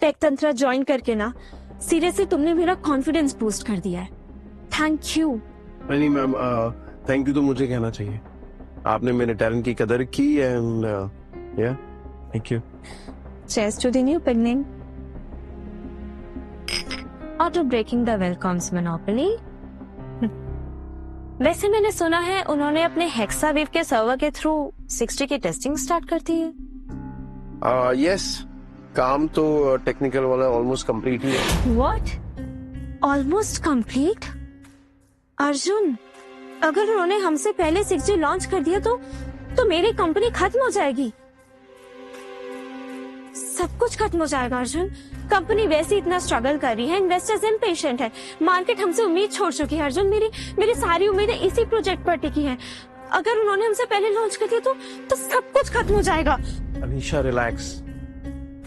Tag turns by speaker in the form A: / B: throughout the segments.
A: Take तंत्र join करके ना सीरियसली तुमने मेरा कॉन्फिडेंस बूस्ट कर दिया है। Thank you.
B: नहीं मैम, थैंक यू तो मुझे कहना चाहिए। आपने मेरे टैलेंट की कदर की एंड या thank you.
A: Cheers to the new beginning. Auto breaking the welcomes monopoly. वैसे मैंने सुना है उन्होंने अपने हेक्सावेव के सर्वर के थ्रू 60 की टेस्टिंग स्टार्ट कर दी है।
B: यस, काम तो टेक्निकल वाला ऑलमोस्ट कंप्लीट ही है।
A: What? Almost complete? अर्जुन, अगर उन्होंने हमसे पहले 6G लॉन्च कर दिया तो मेरी कंपनी खत्म हो जाएगी। सब कुछ खत्म हो जाएगा अर्जुन। कंपनी वैसे इतना स्ट्रगल कर रही है, इन्वेस्टर्स इम्पेशेंट है, मार्केट हमसे उम्मीद छोड़ चुकी है। अर्जुन, मेरी सारी उम्मीदें इसी प्रोजेक्ट पर टिकी हैं। अगर उन्होंने हमसे पहले लॉन्च कर दिया तो सब कुछ खत्म हो जाएगा।
B: अनीशा रिलैक्स,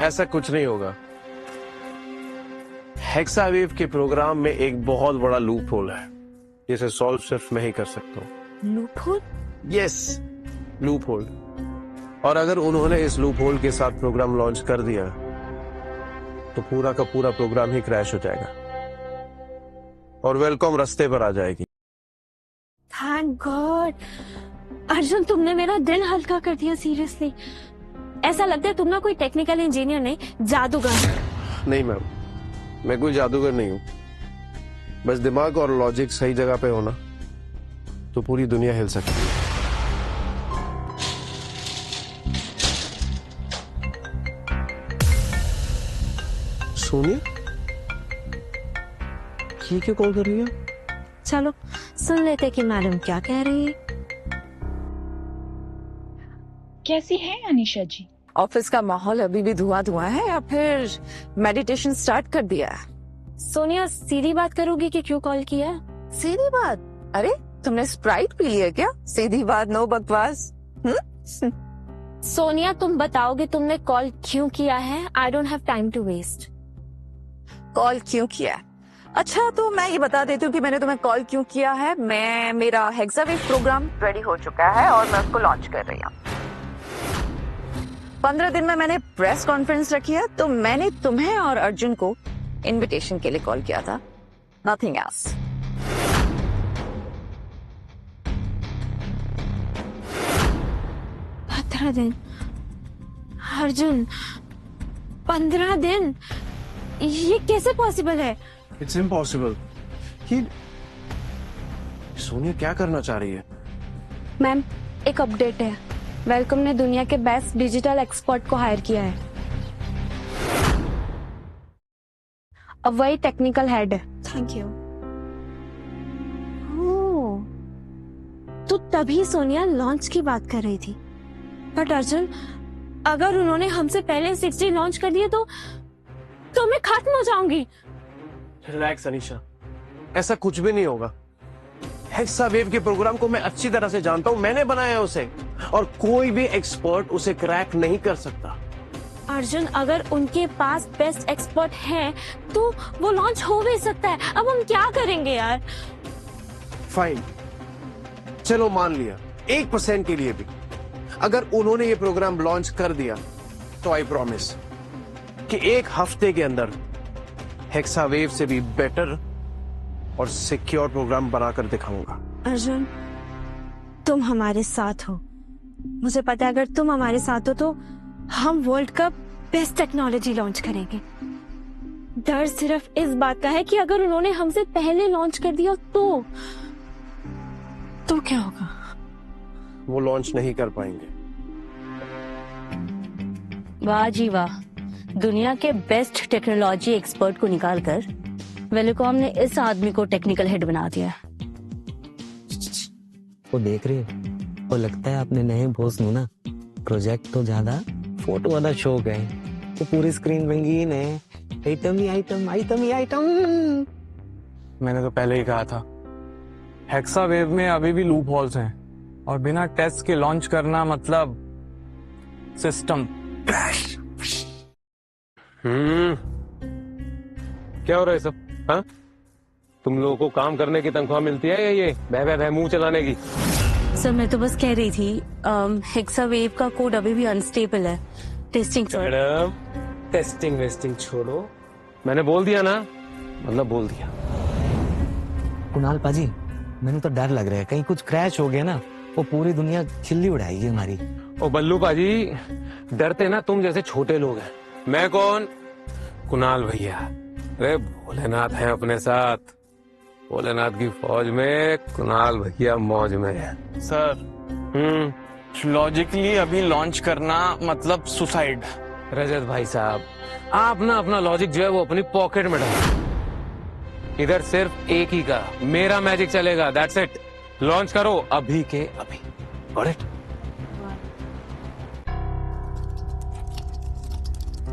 B: ऐसा कुछ नहीं होगा। हेक्सावेव के प्रोग्राम में एक बहुत बड़ा लूप होल है जिसे सॉल्व सिर्फ मैं ही कर सकता हूँ।
A: Loop hole?
B: Yes, loop hole. और अगर उन्होंने इस लूप होल के साथ प्रोग्राम लॉन्च कर दिया तो पूरा का पूरा प्रोग्राम ही क्रैश हो जाएगा और वेलकॉम रास्ते पर आ जाएगी।
A: थैंक गॉड अर्जुन, तुमने मेरा दिल हल्का कर दिया। सीरियसली ऐसा लगता है तुम ना कोई टेक्निकल इंजीनियर नहीं, जादूगर।
B: नहीं मैम, मैं कोई जादूगर नहीं हूँ। बस दिमाग और लॉजिक सही जगह पे होना तो पूरी दुनिया हिल सकती है। सोनिया, ये क्यों कॉल कर रही है?
A: चलो सुन लेते कि मैडम क्या कह रही है।
C: कैसी है अनीशा जी?
D: ऑफिस का माहौल अभी भी धुआं धुआं है या फिर मेडिटेशन स्टार्ट कर दिया है?
A: सोनिया, सीधी बात करोगी कि क्यों कॉल किया है?
D: सीधी बात? अरे तुमने स्प्राइट पी ली है क्या? सीधी बात, नो बकवास।
A: सोनिया, तुम बताओगे तुमने कॉल क्यों किया है? I don't have time to waste.
D: Call क्यों किया? अच्छा तो मैं ये बता देती हूँ कि मैंने तुम्हें कॉल क्यों किया है। मेरा हेक्सावेव प्रोग्राम रेडी हो चुका है और मैं उसको लॉन्च कर रही हूँ। 15 दिन में मैंने प्रेस कॉन्फ्रेंस रखी है, तो मैंने तुम्हें और अर्जुन को इनविटेशन के लिए कॉल किया था, नथिंग एल्स।
A: दिन अर्जुन, 15 दिन? ये कैसे पॉसिबल है?
B: It's impossible. सोनिया क्या करना चाह रही है?
A: मैम, एक अपडेट है। वेलकम ने दुनिया के बेस्ट डिजिटल एक्सपर्ट को हायर किया है। अब वही टेक्निकल हेड है। Thank you. तो तभी सोनिया लॉन्च की बात कर रही थी। बट अर्जुन, अगर उन्होंने हमसे पहले 6G लॉन्च कर दिया तो मैं खत्म हो जाऊंगी।
B: रिलैक्स अनीशा, ऐसा कुछ भी नहीं होगा। हेक्सावेव के प्रोग्राम को मैं अच्छी तरह से जानता हूँ, मैंने बनाया है उसे, और कोई भी एक्सपर्ट उसे क्रैक नहीं कर सकता।
A: अर्जुन, अगर उनके पास बेस्ट एक्सपर्ट है तो वो लॉन्च हो भी सकता है। अब हम क्या करेंगे यार?
B: फाइन, चलो मान लिया 1% के लिए भी। अगर उन्होंने ये प्रोग्राम लॉन्च कर दिया तो आई प्रॉमिस कि 1 हफ्ते के अंदर हेक्सावेव से भी बेटर और सिक्योर प्रोग्राम बनाकर दिखाऊंगा।
A: अर्जुन, तुम हमारे साथ हो। मुझे पता है अगर तुम हमारे साथ हो तो हम वर्ल्ड का बेस्ट टेक्नोलॉजी लॉन्च करेंगे। डर सिर्फ इस बात का है कि अगर उन्होंने हमसे पहले लॉन्च कर दिया तो क्या होगा?
B: वो लॉन्च नहीं कर पाएंगे।
E: वाह जी वाह, दुनिया के बेस्ट टेक्नोलॉजी एक्सपर्ट को निकालकर वेलकॉम ने इस आदमी को टेक्निकल हेड बना दिया।
F: वो देख रहे हो, वो लगता है अपने नए बॉस नु ना प्रोजेक्ट तो ज्यादा फोटो वाला शो गए, तो पूरी स्क्रीन रंगीन है, आइटम ही आइटम, आइटम ही आइटम।
G: मैंने तो पहले ही कहा था, हेक्सावेव में अभी भी लूप होल्स हैं और बिना टेस्ट के लॉन्च करना मतलब सिस्टम क्रैश।
B: क्या हो रहा है सब? हाँ, तुम लोगों को काम करने की तनख्वाह मिलती है या ये बह बह मुंह चलाने की?
E: सर मैं तो बस कह रही थी हेक्सावेव का कोड अभी भी अनस्टेबल है। टेस्टिंग
B: मैडम, टेस्टिंग वेस्टिंग छोड़ो, मैंने बोल दिया ना, मतलब बोल दिया।
F: कुणाल पाजी, मैंने तो डर लग रहा है कहीं कुछ क्रैश हो गया ना, वो पूरी दुनिया खिल्ली उड़ाएगी हमारी।
B: ओ बल्लू पाजी, डरते ना तुम जैसे छोटे लोग हैं। मैं कौन? कुणाल भैया। अरे भोलेनाथ है अपने साथ, भोलेनाथ की फौज में कुणाल भैया मौज में है।
G: सर लॉजिकली अभी लॉन्च करना मतलब सुसाइड।
B: रजत भाई साहब, आप ना अपना लॉजिक जो है वो अपनी पॉकेट में डालो। इधर सिर्फ एक ही का मेरा मैजिक चलेगा, दैट्स इट। लॉन्च करो अभी के अभी। Got it?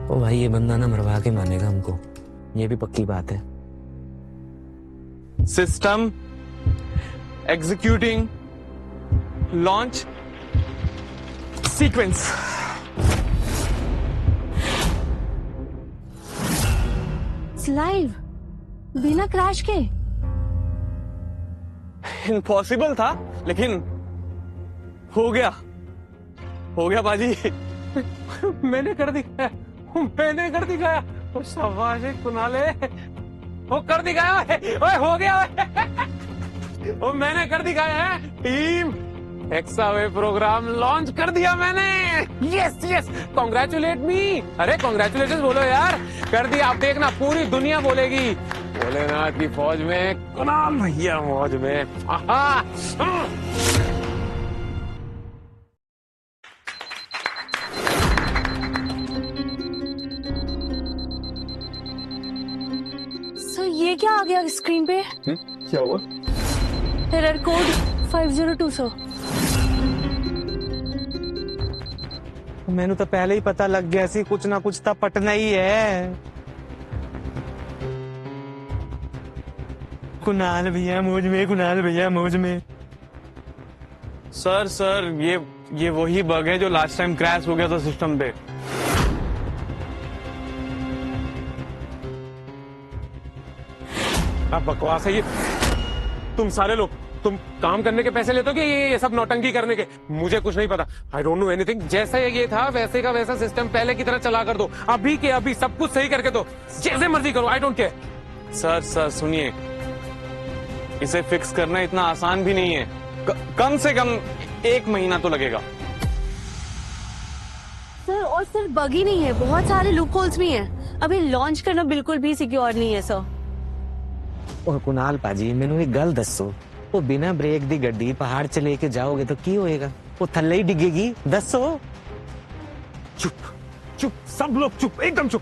F: ओ भाई, ये बंदा ना मरवा के मानेगा हमको, ये भी पक्की बात है।
G: System executing launch sequence.
E: Live बिना क्रैश के।
G: इम्पॉसिबल था लेकिन हो गया बाजी।
B: मैंने कर दिखाया, मैंने कर दिखाया। तो शाबाश है कुणाले, वो कर दिखाया। ओए हो गया। वो मैंने कर दिखाया है। टीम हेक्सावेव प्रोग्राम लॉन्च कर दिया मैंने। यस यस, कॉन्ग्रेचुलेट मी। अरे कॉन्ग्रेचुलेशन बोलो यार, कर दिया। आप देखना पूरी दुनिया बोलेगी भोलेनाथ की फौज में कुणाल भैया मौज में। आहा।
E: सर ये क्या आ गया स्क्रीन पे?
G: क्या हुआ?
E: Error code 502 sir.
F: मैंने तो पहले ही पता लग गया सी, कुछ ना कुछ तो पटना ही है। कुणाल भैया मौज में, कुणाल भैया मौज में।
G: सर ये वही बग है जो लास्ट टाइम क्रैश हो गया था सिस्टम पे।
B: अब बकवास है ये। तुम सारे लोग, तुम काम करने के पैसे लेते हो कि ये सब नौटंकी करने के? मुझे कुछ नहीं पता। I don't know anything. जैसा ये था वैसे का वैसा सिस्टम पहले की तरह चला कर दो। अभी के अभी सब कुछ सही करके दो, जैसे मर्जी करो, आई डोंट केयर।
G: सर सुनिए, इसे फिक्स करना इतना आसान भी नहीं है। कम से कम 1 महीना तो लगेगा।
E: सर और सिर्फ बग ही नहीं है, बहुत सारे लूप होल्स भी हैं। अभी लॉन्च करना बिल्कुल भी सिक्योर नहीं है सर।
F: और कुणाल पाजी, मैंने एक गल दसो, वो बिना ब्रेक दी गड्डी पहाड़ से लेके जाओगे तो की होएगा? वो थल्ले ही डिगेगी। दसो।
B: चुप चुप, सब लोग चुप, एकदम चुप।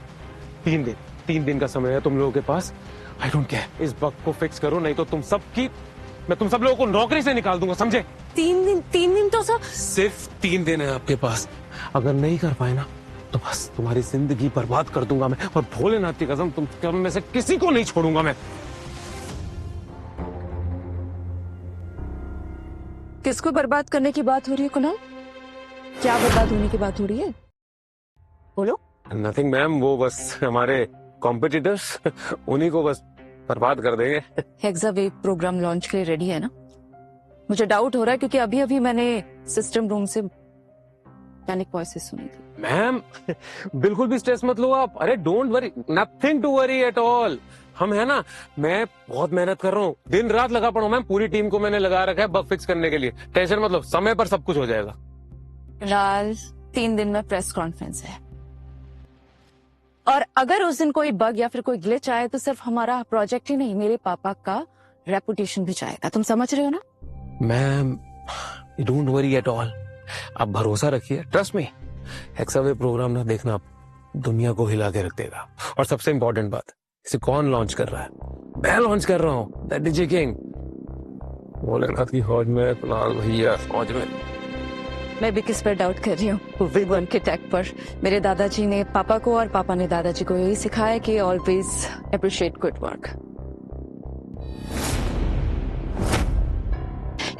B: 3 दिन का समय है तुम लोगों के पास। I don't care. इस बग को फिक्स करो, नहीं तो मैं तुम सब लोगों को नौकरी से निकाल दूंगा, समझे?
E: 3 दिन तो सर।
B: सिर्फ 3 दिन है आपके पास। अगर नहीं कर पाए ना तो बस तुम्हारी जिंदगी बर्बाद कर दूंगा मैं। और भोलेनाथ की कसम, तुम में से किसी को नहीं छोड़ूंगा मैं।
D: किसको बर्बाद करने की बात हो रही है कुणाल? क्या बर्बाद होने की बात हो रही है? बोलो।
B: नथिंग मैम, वो बस हमारे कॉम्पिटिटर्स, उन्हीं को बस बर्बाद कर देंगे।
D: हेक्सावेव प्रोग्राम लॉन्च के लिए रेडी है ना? मुझे डाउट हो रहा है क्योंकि अभी अभी मैंने सिस्टम रूम से पैनिक वॉइसेस सुनी थी।
B: मैम बिल्कुल भी स्ट्रेस मत लो आप। अरे don't worry, nothing to worry at all. हम है ना, मैं बहुत मेहनत कर रहा हूँ, दिन रात लगा पड़ा हूँ मैम। पूरी टीम को मैंने लगा रखा है बग फिक्स करने के लिए। टेंशन मत लो, समय पर सब कुछ हो जाएगा।
D: फिलहाल 3 दिन में प्रेस कॉन्फ्रेंस है, और अगर उस दिन कोई बग या फिर कोई ग्लिच आए तो सिर्फ हमारा प्रोजेक्ट ही नहीं, मेरे पापा का रेपुटेशन भी जाएगा। तुम समझ रहे हो ना?
B: Ma'am don't worry at all, आप भरोसा रखिए, ट्रस्ट मी। हेक्सावेव प्रोग्राम ना देखना, आप दुनिया को हिला के रख देगा। और सबसे इंपॉर्टेंट बात, इसे कौन लॉन्च कर रहा है? मैं लॉन्च कर रहा हूँ। दैट डीजे किंग, भोलेनाथ की फौज में, कुणाल भैया फौज में।
D: मैं भी किस पर डाउट कर रही हूँ? विगन के टैग पर। मेरे दादाजी ने पापा को और पापा ने दादाजी को यही सिखाया कि ऑलवेज अप्रिशिएट गुड वर्क।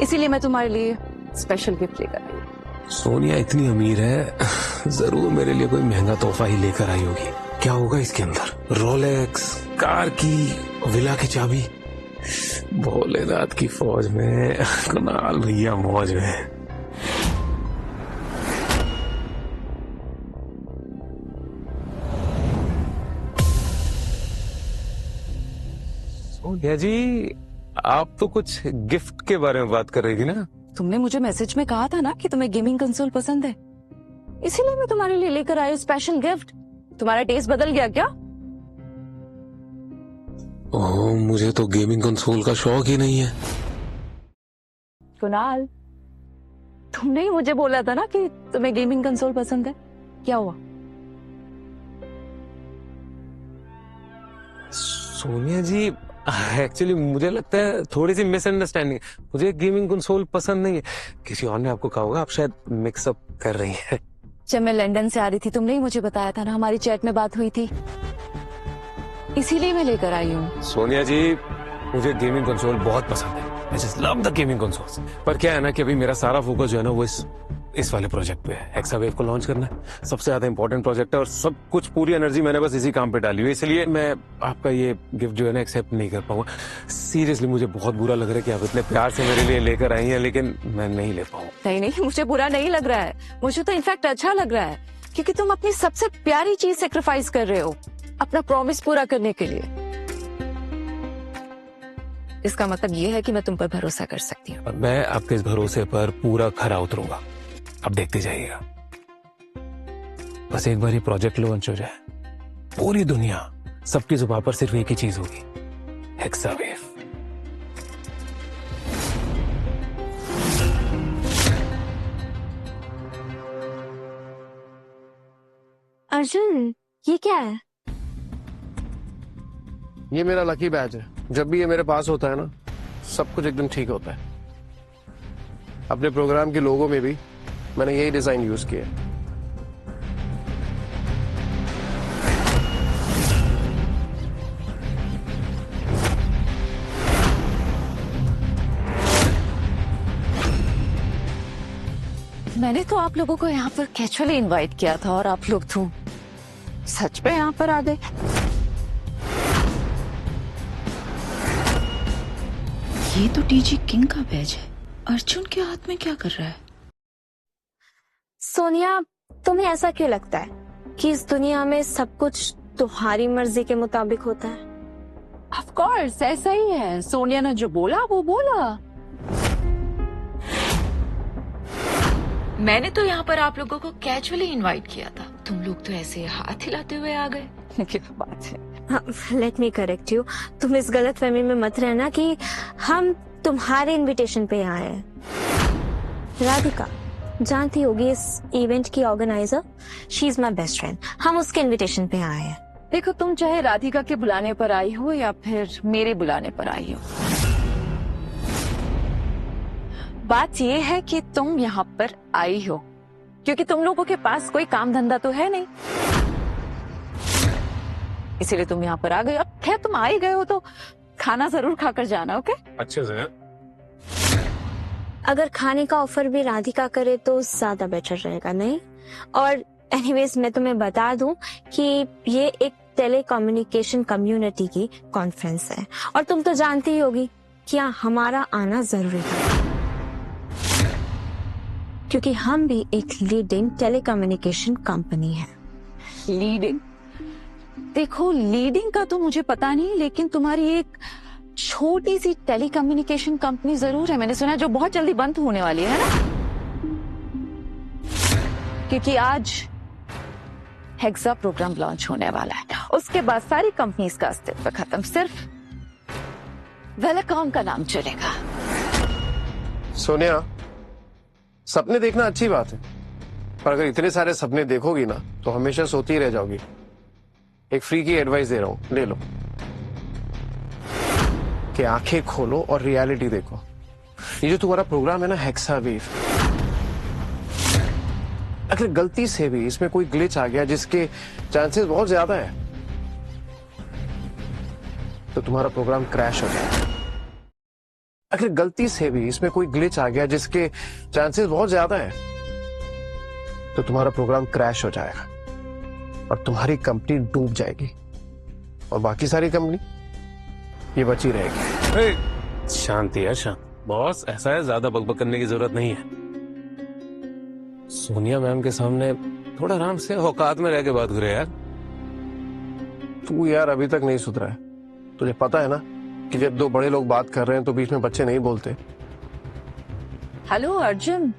D: इसीलिए मैं तुम्हारे लिए स्पेशल गिफ्ट लेकर आई हूँ।
B: सोनिया इतनी अमीर है, जरूर मेरे लिए कोई महंगा तोहफा ही लेकर आई होगी। क्या होगा इसके अंदर? रोलेक्स, कार की, विला की चाबी। भोलेनाथ की फौज में, कुणाल भैया मौज में।
F: सोनिया जी, आप तो कुछ गिफ्ट के बारे में बात कर रही थी ना?
D: तुमने मुझे मैसेज में कहा था ना कि तुम्हें गेमिंग कंसोल पसंद है, इसीलिए मैं तुम्हारे लिए लेकर आई हूँ स्पेशल गिफ्ट। तुम्हारा टेस्ट बदल गया क्या?
F: ओह, मुझे तो गेमिंग कंसोल का शौक ही नहीं है।
D: कुणाल, तुमने ही मुझे बोला था ना कि तुम्हें गेमिंग कंसोल पसंद है, क्या हुआ?
F: सोनिया जी, एक्चुअली मुझे लगता है थोड़ी सी मिसअंडरस्टैंडिंग। मुझे गेमिंग कंसोल पसंद नहीं है। किसी और ने आपको कहा होगा, आप शायद मिक्सअप कर रही हैं।
D: जब मैं लंदन से आ रही थी तुमने ही मुझे बताया था ना, हमारी चैट में बात हुई थी, इसीलिए मैं लेकर आई हूँ।
F: सोनिया जी, मुझे गेमिंग कंसोल बहुत पसंद है। I just love the gaming consoles। पर क्या है ना कि अभी मेरा सारा फोकस जो है ना वो इस वाले प्रोजेक्ट पे है। हेक्सावेव को लॉन्च करना है, सबसे ज्यादा इंपॉर्टेंट प्रोजेक्ट है और सब कुछ पूरी एनर्जी मैंने बस इसी काम पे डाली हुई है। इसलिए मैं आपका ये गिफ्ट जो है ना एक्सेप्ट नहीं कर पाऊंगा। सीरियसली मुझे बहुत बुरा लग रहा है कि आप इतने प्यार से मेरे लिए लेकर आई हैं, लेकिन मैं नहीं ले पाऊंगा।
D: नहीं नहीं, मुझे बुरा नहीं लग रहा है, मुझे तो इनफैक्ट अच्छा लग रहा है, क्योंकि तुम अपनी सबसे प्यारी चीज सेक्रीफाइस कर रहे हो अपना प्रॉमिस पूरा करने के लिए। इसका मतलब ये है कि मैं तुम पर भरोसा कर सकती हूँ।
F: और मैं आपके इस भरोसे पर पूरा खरा उतरूंगा। अब देखते जाइएगा। बस एक बार ये प्रोजेक्ट लॉन्च हो जाए, पूरी दुनिया, सबकी जुबान पर सिर्फ एक ही चीज होगी, हेक्सावेव।
A: अर्जुन, ये क्या है?
B: ये मेरा लकी बैच है। जब भी ये मेरे पास होता है ना, सब कुछ एकदम ठीक होता है। अपने प्रोग्राम के लोगों में भी मैंने यही डिजाइन यूज किया है।
D: मैंने तो आप लोगों को यहाँ पर कैजुअली इनवाइट किया था और आप लोग तो सच में यहाँ पर आ गए।
C: ये तो डीजी किंग का बैज है। अर्जुन के हाथ में क्या कर रहा है?
A: सोनिया, तुम्हें ऐसा क्यों लगता है कि इस दुनिया में सब कुछ तुम्हारी मर्जी के मुताबिक होता है?
D: ऑफ कोर्स ऐसा ही है। सोनिया ने जो बोला वो बोला। मैंने तो यहाँ पर आप लोगों को कैजुअली इनवाइट किया था, तुम लोग तो ऐसे हाथ हिलाते हुए आ गए। क्या बात है।
A: लेट मी करेक्ट यू, तुम इस गलत फहमी में मत रहना कि हम तुम्हारे इनविटेशन पे आए हैं। राधिका जानती होगी इस इवेंट की organiser, she is my best friend. हम उसके इनविटेशन पे आए हैं।
D: देखो, तुम चाहे राधिका के बुलाने पर आई हो या फिर मेरे बुलाने पर आई हो, बात यह है कि तुम यहाँ पर आई हो क्योंकि तुम लोगों के पास कोई काम धंधा तो है नहीं, इसीलिए तुम यहाँ पर आ गए। अब खैर तुम आ ही गए हो तो खाना जरूर खाकर जाना, ओके?
F: अच्छे से।
A: अगर खाने का ऑफर भी राधिका करे तो ज्यादा बेटर रहेगा, नहीं? और एनीवेज मैं तुम्हें बता दूं कि ये एक टेलीकम्युनिकेशन कम्युनिटी की कॉन्फ्रेंस है और तुम तो जानती ही होगी कि यहाँ हमारा आना जरूरी था क्योंकि हम भी एक लीडिंग टेलीकम्युनिकेशन कंपनी है।
D: लीडिंग? देखो, लीडिंग का तो मुझे पता नहीं, लेकिन तुम्हारी एक छोटी सी टेलीकम्युनिकेशन कंपनी जरूर है, मैंने सुना है, जो बहुत जल्दी बंद होने वाली है ना? क्योंकि आज हेक्सा प्रोग्राम लॉन्च होने वाला है, उसके बाद सारी कंपनीज का अस्तित्व खत्म, सिर्फ वेलकॉम का नाम चलेगा।
B: सोनिया, सपने देखना अच्छी बात है, पर अगर इतने सारे सपने देखोगी ना तो हमेशा सोती ही रह जाओगी। एक फ्री की एडवाइस दे रहा हूं, ले लो कि आंखें खोलो और रियलिटी देखो। ये जो तुम्हारा प्रोग्राम है ना हेक्सावेव, अगर गलती से भी इसमें कोई ग्लिच आ गया जिसके चांसेस बहुत ज्यादा है तो तुम्हारा प्रोग्राम क्रैश हो जाएगा। अगर गलती से भी इसमें कोई ग्लिच आ गया जिसके चांसेस बहुत ज्यादा है तो तुम्हारा प्रोग्राम क्रैश हो जाएगा और तुम्हारी कंपनी डूब जाएगी और बाकी सारी कंपनी ये बची रहेगी।
F: शांति है, शांत बॉस। ऐसा है, ज्यादा बकबक करने की जरूरत नहीं है। सोनिया मैम के सामने थोड़ा आराम से औकात में रह के बात करे यार।
B: तू यार अभी तक नहीं सुधरा है, तुझे पता है ना कि जब दो बड़े लोग बात कर रहे हैं तो बीच में बच्चे नहीं बोलते।
D: हेलो अर्जुन,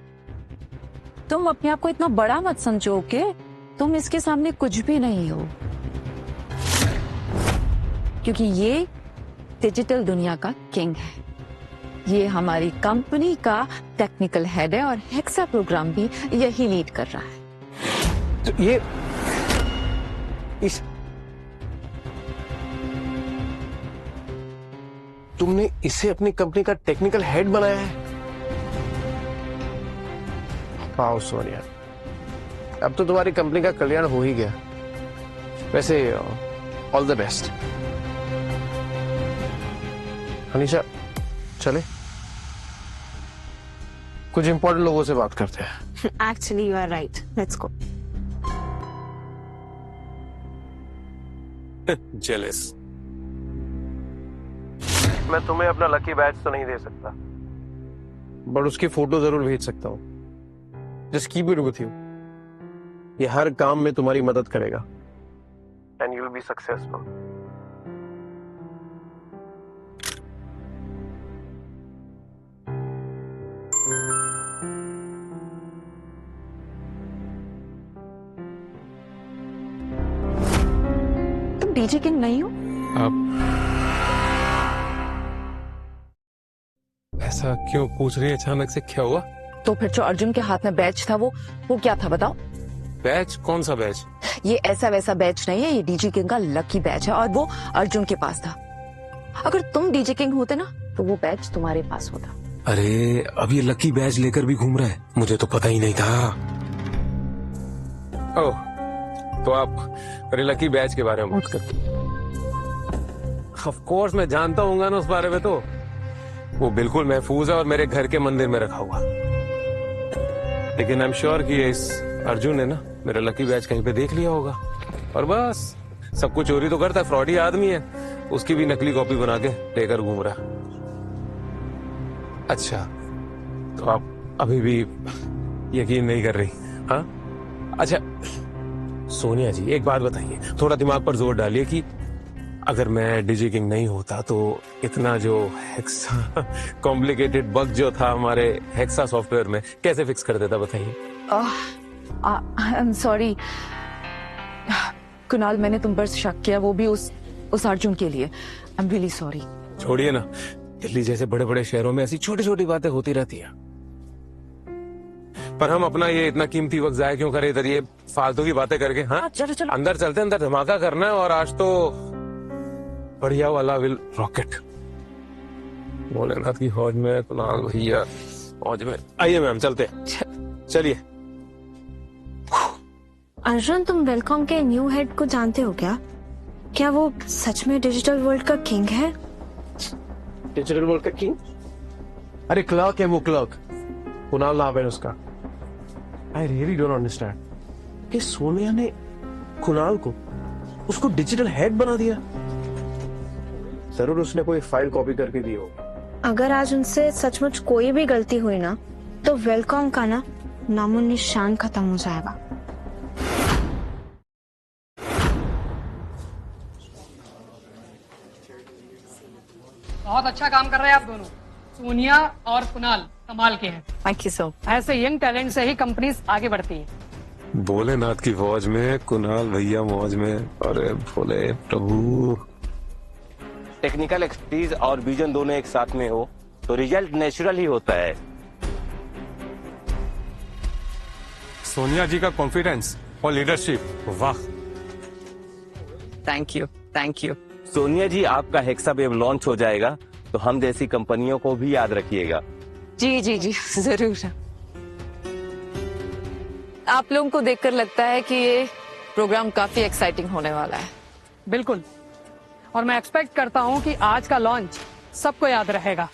D: तुम अपने आप को इतना बड़ा मत समझो के, तुम इसके सामने कुछ भी नहीं हो, क्योंकि ये डिजिटल दुनिया का किंग है। ये हमारी कंपनी का टेक्निकल हेड है और हेक्सा प्रोग्राम भी यही लीड कर रहा है।
B: तो ये तुमने इसे अपनी कंपनी का टेक्निकल हेड बनाया है? वाओ सोनिया, अब तो तुम्हारी कंपनी का कल्याण हो ही गया। वैसे ऑल द बेस्ट। अनीशा चले, कुछ इंपॉर्टेंट लोगों से बात करते हैं।
A: Actually you are right, let's go.
F: Jealous.
B: मैं तुम्हें अपना लकी बैच तो नहीं दे सकता, बट उसकी फोटो जरूर भेज सकता हूँ। Just keep it with you. ये हर काम में तुम्हारी मदद करेगा and you will be successful.
D: तुम डीजे किंग नहीं हो?
F: आप ऐसा क्यों पूछ रही है अचानक से? क्या हुआ?
D: तो फिर जो अर्जुन के हाथ में बैच था वो क्या था बताओ?
F: बैच? कौन सा बैच?
D: ये ऐसा वैसा बैच नहीं है, ये डीजे किंग का लकी बैच है और वो अर्जुन के पास था। अगर तुम डीजे किंग होते ना तो वो बैच तुम्हारे पास होता।
F: अरे अब ये लकी बैच लेकर भी घूम रहा है, मुझे तो पता ही नहीं था। ओह, तो आप अरे लकी बैच के बारे में बात करते? ऑफ कोर्स मैं जानता हूँ ना उस बारे में, तो वो बिल्कुल महफूज है और मेरे घर के मंदिर में रखा हुआ। लेकिन आई एम श्योर कि इस अर्जुन ने ना मेरा लकी बैच कहीं पे देख लिया होगा और बस सब कुछ चोरी तो करता है, फ्रॉडी आदमी है, उसकी भी नकली कॉपी बना के लेकर घूम रहा। अच्छा, तो आप अभी भी यकीन नहीं कर रही? हाँ अच्छा सोनिया जी, एक बात बताइए, थोड़ा दिमाग पर जोर डालिए कि अगर मैं डीजे किंग नहीं होता तो इतना जो हेक्सा कॉम्प्लिकेटेड बग जो था हमारे हेक्सा सॉफ्टवेयर में कैसे फिक्स कर देता, बताइए।
D: आई एम सॉरी कुणाल, मैंने तुम पर शक किया, वो भी उस अर्जुन के लिए। I am really sorry.
F: छोड़िए ना, दिल्ली जैसे बड़े बड़े शहरों में ऐसी छोटी छोटी बातें होती रहती हैं, पर हम अपना ये इतना कीमती वक्त जाया क्यों करें इधर ये फालतू की बातें करके? हाँ
D: चलो चलो
F: अंदर चलते, अंदर धमाका करना है और आज तो बढ़िया वाला विल रॉकेट। भोलेनाथ की फौज में, कुणाल भैया फौज में। आइए मैम चलते, चलिए।
A: अर्जुन, तुम वेलकॉम के न्यू हेड को जानते हो क्या? क्या वो सच में डिजिटल वर्ल्ड का किंग है?
B: डिजिटल वर्ल्ड का किंग? अरे क्लर्क है वो, क्लर्क। कुणाल नाम है उसका। आई रियली डोंट अंडरस्टैंड कि सोनिया ने कुणाल को उसको डिजिटल हेड बना दिया। जरूर उसने कोई फाइल कॉपी करके दी हो।
A: अगर आज उनसे सचमुच कोई भी गलती हुई ना तो वेलकॉम का ना नामो निशान खत्म हो जाएगा।
H: बहुत अच्छा काम कर रहे हैं आप दोनों। सोनिया और कुणाल कमाल के हैं।
D: Thank you so.
H: ऐसे यंग टैलेंट से ही कंपनीज आगे बढ़ती है।
F: भोलेनाथ की फौज में, कुणाल भैया मौज में। अरे भोले प्रभु।
I: टेक्निकल एक्सपर्टीज और विजन दोनों एक साथ में हो तो रिजल्ट नेचुरल ही होता है।
G: सोनिया जी का कॉन्फिडेंस और लीडरशिप, वाह।
D: Thank you thank you.
I: Sonia ji, आपका हेक्सा वेब लॉन्च हो जाएगा तो हम जैसी कंपनियों को भी याद रखिएगा।
D: जी जी जी जरूर। आप लोगों को देखकर लगता है कि ये प्रोग्राम काफी एक्साइटिंग होने वाला है।
H: बिल्कुल, और मैं एक्सपेक्ट करता हूं कि आज का लॉन्च सबको याद रहेगा।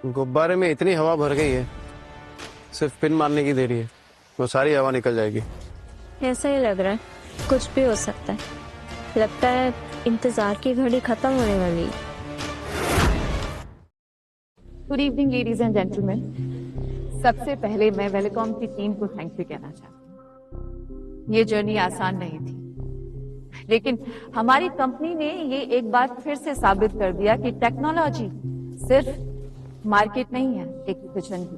B: गुब्बारे में इतनी हवा भर गई है, सिर्फ पिन मारने की देरी है, वो सारी हवा निकल जाएगी।
A: ऐसा ही लग रहा है, कुछ भी हो सकता है। लगता है इंतजार की घड़ी खत्म होने वाली।
D: Good evening ladies and gentleman. सबसे पहले मैं वेलकॉम की टीम को थैंक यू कहना चाहती हूँ। ये जर्नी आसान नहीं थी, लेकिन हमारी कंपनी ने ये एक बार फिर से साबित कर दिया कि टेक्नोलॉजी सिर्फ मार्केट नहीं है, एक विजन भी।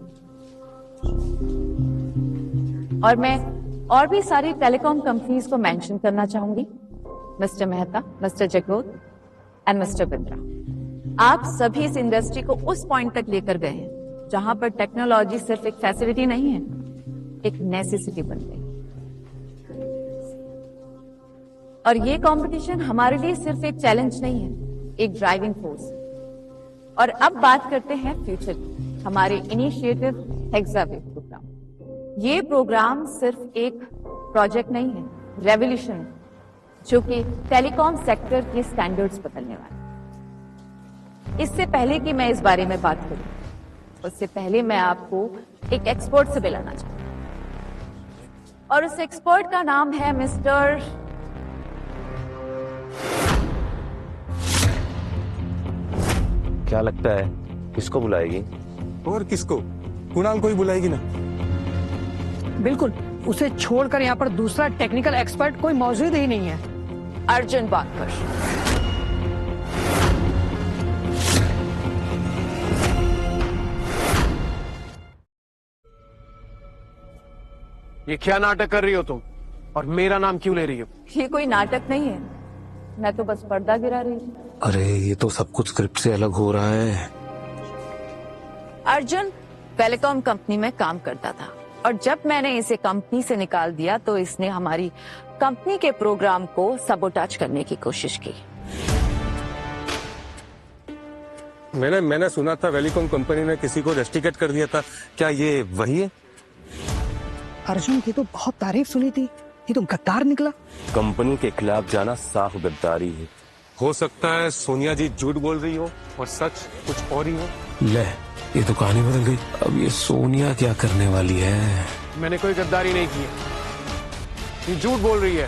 D: और मैं और भी सारी टेलीकॉम कंपनीज को मेंशन करना चाहूंगी, mister Mehta, mister Jagot and mister Bindra. आप सभी इस इंडस्ट्री को उस पॉइंट तक लेकर गए हैं जहां पर टेक्नोलॉजी सिर्फ एक फैसिलिटी नहीं है, एक नेसेसिटी बन गई। और ये कंपटीशन हमारे लिए सिर्फ एक चैलेंज नहीं है, एक ड्राइविंग फोर्स। और अब बात करते हैं फ्यूचर की, हमारे इनिशिएटिव हेक्सावेव प्रोग्राम। ये प्रोग्राम सिर्फ एक प्रोजेक्ट नहीं है, रेवोल्यूशन है, जो कि टेलीकॉम सेक्टर के स्टैंडर्ड्स बदलने वाला है। इससे पहले कि मैं इस बारे में बात करूं, उससे पहले मैं आपको एक एक्सपर्ट से मिलाना चाहूंगी, और उस एक्सपर्ट का नाम है मिस्टर
I: क्या लगता है किसको बुलाएगी?
G: और किसको? कुणाल को ही बुलाएगी ना।
H: बिल्कुल, उसे छोड़कर यहाँ पर दूसरा टेक्निकल एक्सपर्ट कोई मौजूद ही नहीं है।
D: अर्जुन बाकर।
B: ये क्या नाटक कर रही हो तुम, और मेरा नाम क्यों ले रही हो?
D: ये कोई नाटक नहीं है, मैं तो बस पर्दा गिरा रही हूँ।
F: अरे ये तो सब कुछ स्क्रिप्ट से अलग हो रहा है।
D: अर्जुन टेलीकॉम कंपनी में काम करता था, और जब मैंने इसे कंपनी से निकाल दिया तो इसने हमारी कंपनी के प्रोग्राम को सबोटाज करने की कोशिश की।
F: मैंने सुना था वेलिकॉम कंपनी ने किसी को रेस्ट्रिकेट कर दिया था, क्या ये वही है?
H: अर्जुन की तो बहुत तारीफ सुनी थी, ये तो गद्दार निकला।
I: कंपनी के खिलाफ जाना साफ गद्दारी है।
F: हो सकता है सोनिया जी झूठ बोल रही हो और सच कुछ और ही हो। ले, ये तो कहानी बदल गई। अब ये सोनिया क्या करने वाली है?
B: मैंने कोई गद्दारी नहीं की, ये झूठ बोल रही है।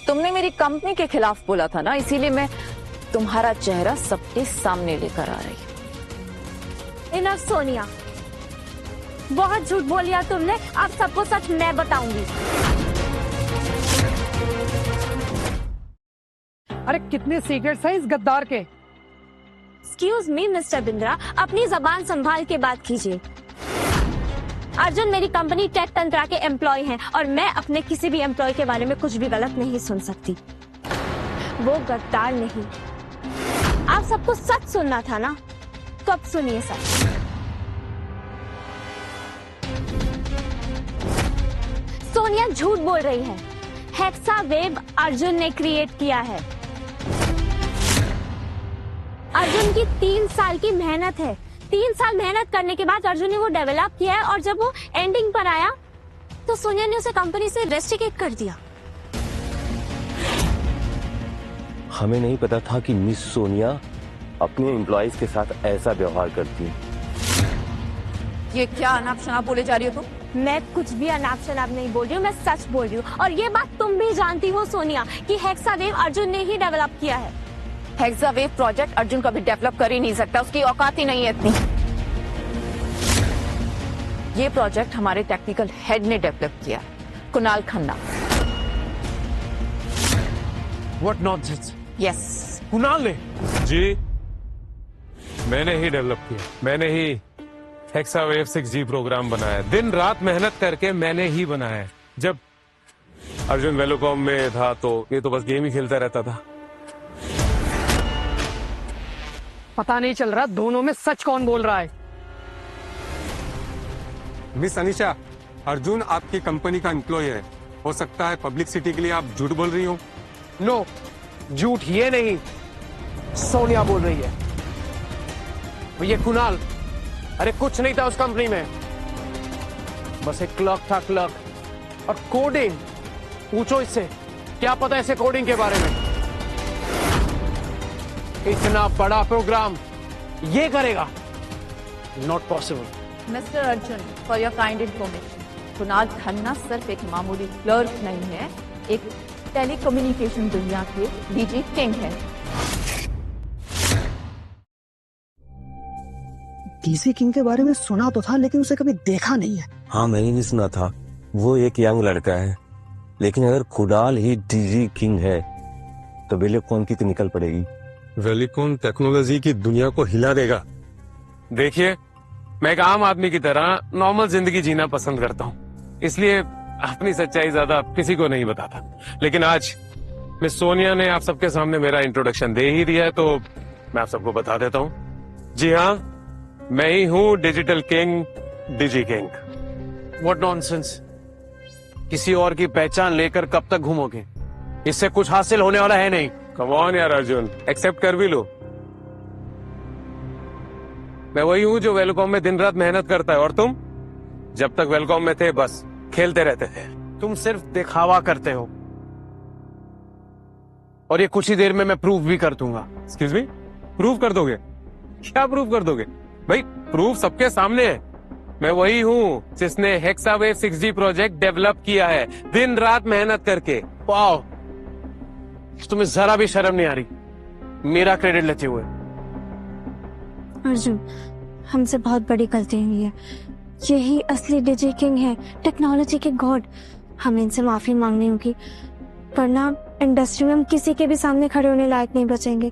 D: तुमने मेरी कंपनी के खिलाफ बोला था ना, इसीलिए मैं तुम्हारा चेहरा सबके सामने लेकर आ रही हूँ।
A: इनफ सोनिया, बहुत झूठ बोल लिया तुमने, अब सबको सच मैं बताऊंगी।
H: अरे कितने सीक्रेट्स हैं इस गद्दार के।
A: एक्सक्यूज मी मिस्टर बिंद्रा, अपनी जबान संभाल के बात कीजिए। अर्जुन मेरी कंपनी टेक तंत्रा के एम्प्लॉय हैं, और मैं अपने किसी भी एम्प्लॉय के बारे में कुछ भी गलत नहीं सुन सकती। वो गद्दार नहीं। आप सबको सच सुनना था ना, तो अब सुनिए सच। सोनिया झूठ बोल रही है। हेक्सावेव अर्जुन ने क्रिएट किया है। अर्जुन की 3 साल की मेहनत है। 3 साल मेहनत करने के बाद अर्जुन ने वो डेवलप किया है, और जब वो एंडिंग पर आया तो सोनिया ने उसे कंपनी से रेस्ट्रिकेट कर दिया।
I: हमें नहीं पता था कि मिस सोनिया अपने एम्प्लॉइज के साथ ऐसा व्यवहार करती है।
D: ये क्या अनाप शनाप बोले जा रही हो तुम?
A: मैं कुछ भी अनाप शनाप नहीं बोल रही हूँ, मैं सच बोल रही हूँ। और ये बात तुम भी जानती हो सोनिया, कि हेक्सावेव अर्जुन ने ही डेवलप किया है।
D: हेक्सावेव प्रोजेक्ट अर्जुन कभी डेवलप कर ही नहीं सकता, उसकी औकात ही नहीं है इतनी। ये प्रोजेक्ट हमारे टेक्निकल हेड ने डेवलप किया, Kunal Khanna.
B: What nonsense?
D: Yes,
B: Kunal ने?
F: जी, मैंने ही डेवलप किया, मैंने ही हेक्सावेव 6G प्रोग्राम बनाया। दिन रात मेहनत करके मैंने ही बनाया है। जब अर्जुन वेलोकॉम में था तो ये तो बस गेम ही खेलता रहता था।
H: पता नहीं चल रहा दोनों में सच कौन बोल रहा है।
G: मिस अनिशा, अर्जुन आपकी कंपनी का एम्प्लॉय है, हो सकता है पब्लिसिटी के लिए आप झूठ बोल रही हो।
B: नो, झूठ ये नहीं, सोनिया बोल रही है। ये कुणाल, अरे कुछ नहीं था उस कंपनी में, बस एक क्लर्क था, क्लर्क। और कोडिंग, पूछो इससे क्या पता ऐसे कोडिंग के बारे में। इतना बड़ा प्रोग्राम ये करेगा, not possible.
D: Mister Arjun, for your kind information, Kunal Khanna सिर्फ एक मामूली क्लर्क नहीं है, एक टेलीकम्युनिकेशन दुनिया के डीजी किंग है।
J: डीजी किंग के बारे में सुना तो था, लेकिन उसे कभी देखा नहीं है।
I: हाँ, मैंने भी सुना था। वो एक यंग लड़का है, लेकिन अगर कुणाल ही डीजी किंग है तो वेलिकॉन की तो निकल पड़ेगी।
F: वेलिकॉन टेक्नोलॉजी की दुनिया को हिला देगा। देखिए, मैं एक आम आदमी की तरह नॉर्मल जिंदगी जीना पसंद करता हूँ, इसलिए अपनी सच्चाई ज्यादा किसी को नहीं बताता। लेकिन आज मिस सोनिया ने आप सबके सामने मेरा इंट्रोडक्शन दे ही दिया है, तो मैं आप सबको बता देता हूँ। जी हाँ, मैं ही हूँ digital king, digi king.
B: What nonsense. किसी और की पहचान लेकर कब तक घूमोगे? इससे कुछ हासिल होने वाला है नहीं।
F: कम ऑन यार अर्जुन, एक्सेप्ट कर भी लो। मैं वही हूँ जो वेलकॉम में दिन रात मेहनत करता है, और तुम जब तक वेलकॉम में थे बस खेलते रहते थे।
B: तुम सिर्फ दिखावा करते हो, और ये कुछ ही देर में मैं प्रूव भी कर दूंगा।
F: एक्सक्यूज मी, प्रूव कर दोगे? क्या प्रूव कर दोगे भाई? प्रूफ सबके सामने है। मैं वही हूँ जिसने हेक्सावेव 6G प्रोजेक्ट डेवलप किया है, दिन रात मेहनत करके।
B: वाओ, तुम्हें जरा भी शर्म नहीं आ रही मेरा क्रेडिट लेते हुए?
A: अर्जुन, हमसे बहुत बड़ी गलती हुई है। यही असली डिजी किंग है, टेक्नोलॉजी के गॉड। हमें इनसे माफी मांगनी होगी, वरना इंडस्ट्री में हम किसी के भी सामने खड़े होने लायक नहीं बचेंगे।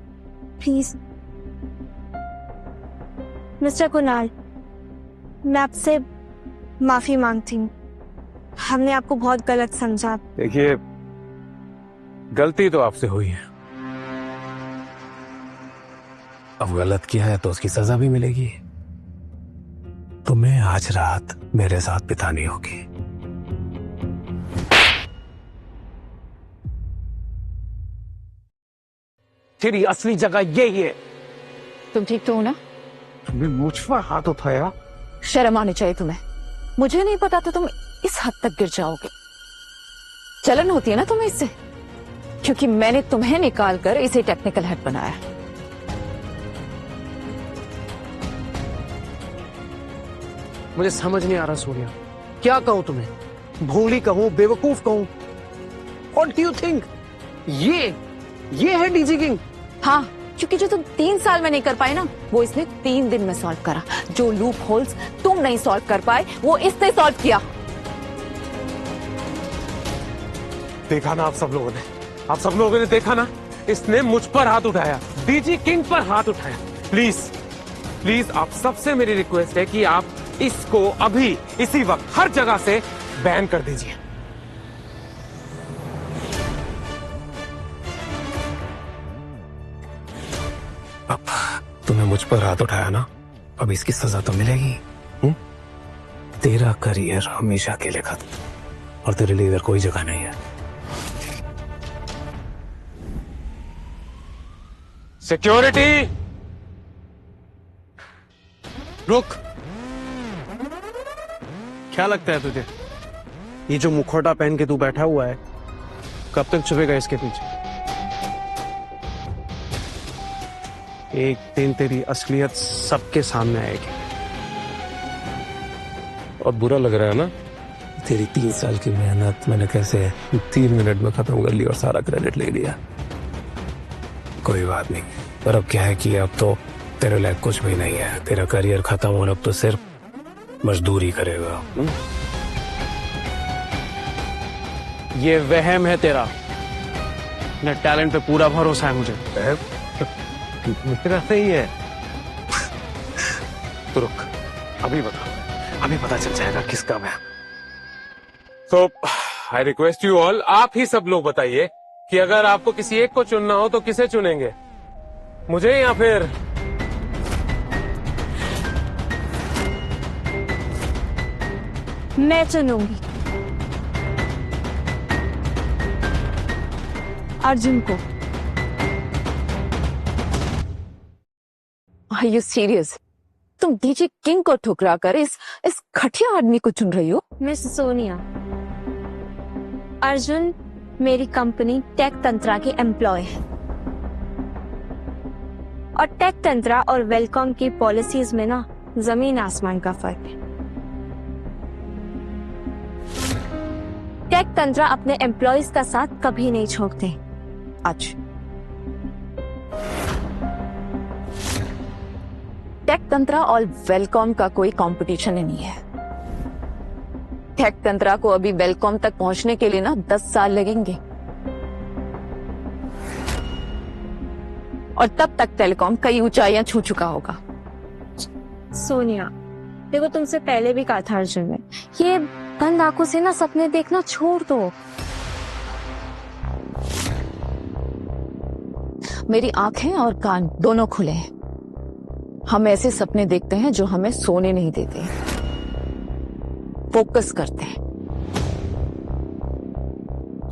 A: प्लीज मिस्टर कुणाल, मैं आपसे माफी मांगती हूँ। हमने आपको बहुत गलत समझा।
F: देखिए, गलती तो आपसे हुई है, अब गलत किया है तो उसकी सजा भी मिलेगी। तुम्हें आज रात मेरे साथ बितानी होगी।
B: तेरी असली जगह यही है।
D: तुम ठीक तो हो ना?
B: तुमने मुझ पर हाथ उठाया।
D: शर्म आनी चाहिए तुम्हें। मुझे नहीं पता था तुम इस हद तक गिर जाओगे। जलन होती है ना तुम्हें इससे, क्योंकि मैंने तुम्हें निकाल कर इसे टेक्निकल हेड बनाया।
B: मुझे समझ नहीं आ रहा सोनिया, क्या कहूं तुम्हें? भोली कहूं, बेवकूफ कहूं? What do you think? ये है डीजी किंग?
D: हाँ, क्योंकि जो तुम 3 साल में नहीं कर पाए ना, वो इसने 3 दिन में सॉल्व करा। जो लूप होल्स तुम नहीं सॉल्व कर पाए, वो इसने सॉल्व किया।
F: देखा ना आप सब लोगों ने देखा ना, इसने मुझ पर हाथ उठाया, डीजी किंग पर हाथ उठाया। प्लीज आप सबसे मेरी रिक्वेस्ट है कि आप इसको अभी इसी वक्त हर जगह से बैन कर दीजिए। अब तुमने मुझ पर हाथ उठाया ना, अब इसकी सजा तो मिलेगी। तेरा करियर हमेशा के लिए खत्म, और तेरे लिए इधर कोई जगह नहीं है। सिक्योरिटी,
B: रुक। क्या लगता है तुझे, ये जो मुखौटा पहन के तू बैठा हुआ है, कब तक छुपेगा इसके पीछे? एक दिन तेरी असलियत सबके सामने आएगी।
F: और बुरा लग रहा है ना? तेरी 3 साल की मेहनत मैंने कैसे 3 मिनट में खत्म कर ली और सारा क्रेडिट ले लिया। कोई बात नहीं, पर अब क्या है कि अब तो तेरे लायक कुछ भी नहीं है। तेरा करियर खत्म, और अब तो सिर्फ मजदूरी करेगा।
B: ये वहम है तेरा, मेरे टैलेंट पे पूरा भरोसा है मुझे।
F: मेरा नहीं है। तो रुक, अभी पता चल जाएगा किसका मैं। तो आई रिक्वेस्ट यू ऑल, आप ही सब लोग बताइए कि अगर आपको किसी एक को चुनना हो तो किसे चुनेंगे, मुझे या फिर?
A: मैं चुनूंगी अर्जुन को।
D: Are you serious? तुम डीजी किंग को ठुकरा कर इस घटिया आदमी को चुन रही हो?
A: मिस सोनिया, अर्जुन मेरी कंपनी टेक तंत्रा के एम्प्लॉय है, और टेक तंत्रा और वेलकॉम की पॉलिसीज में ना जमीन आसमान का फर्क है। टेक तंत्रा अपने एम्प्लॉयज का साथ कभी नहीं छोड़ते।
D: आज टेक तंत्रा और वेलकॉम का कोई कंपटीशन ही नहीं है। हैक तंत्रा को अभी वेलकॉम तक पहुंचने के लिए ना 10 साल लगेंगे, और तब तक टेलीकॉम कई ऊंचाइयां छू चुका होगा।
A: सोनिया, देखो तुमसे पहले भी कहा था अर्जुन ने, ये बंद आंखों से ना सपने देखना छोड़ दो।
D: मेरी आंखें और कान दोनों खुले हैं। हम ऐसे सपने देखते हैं जो हमें सोने नहीं देते, फोकस करते हैं।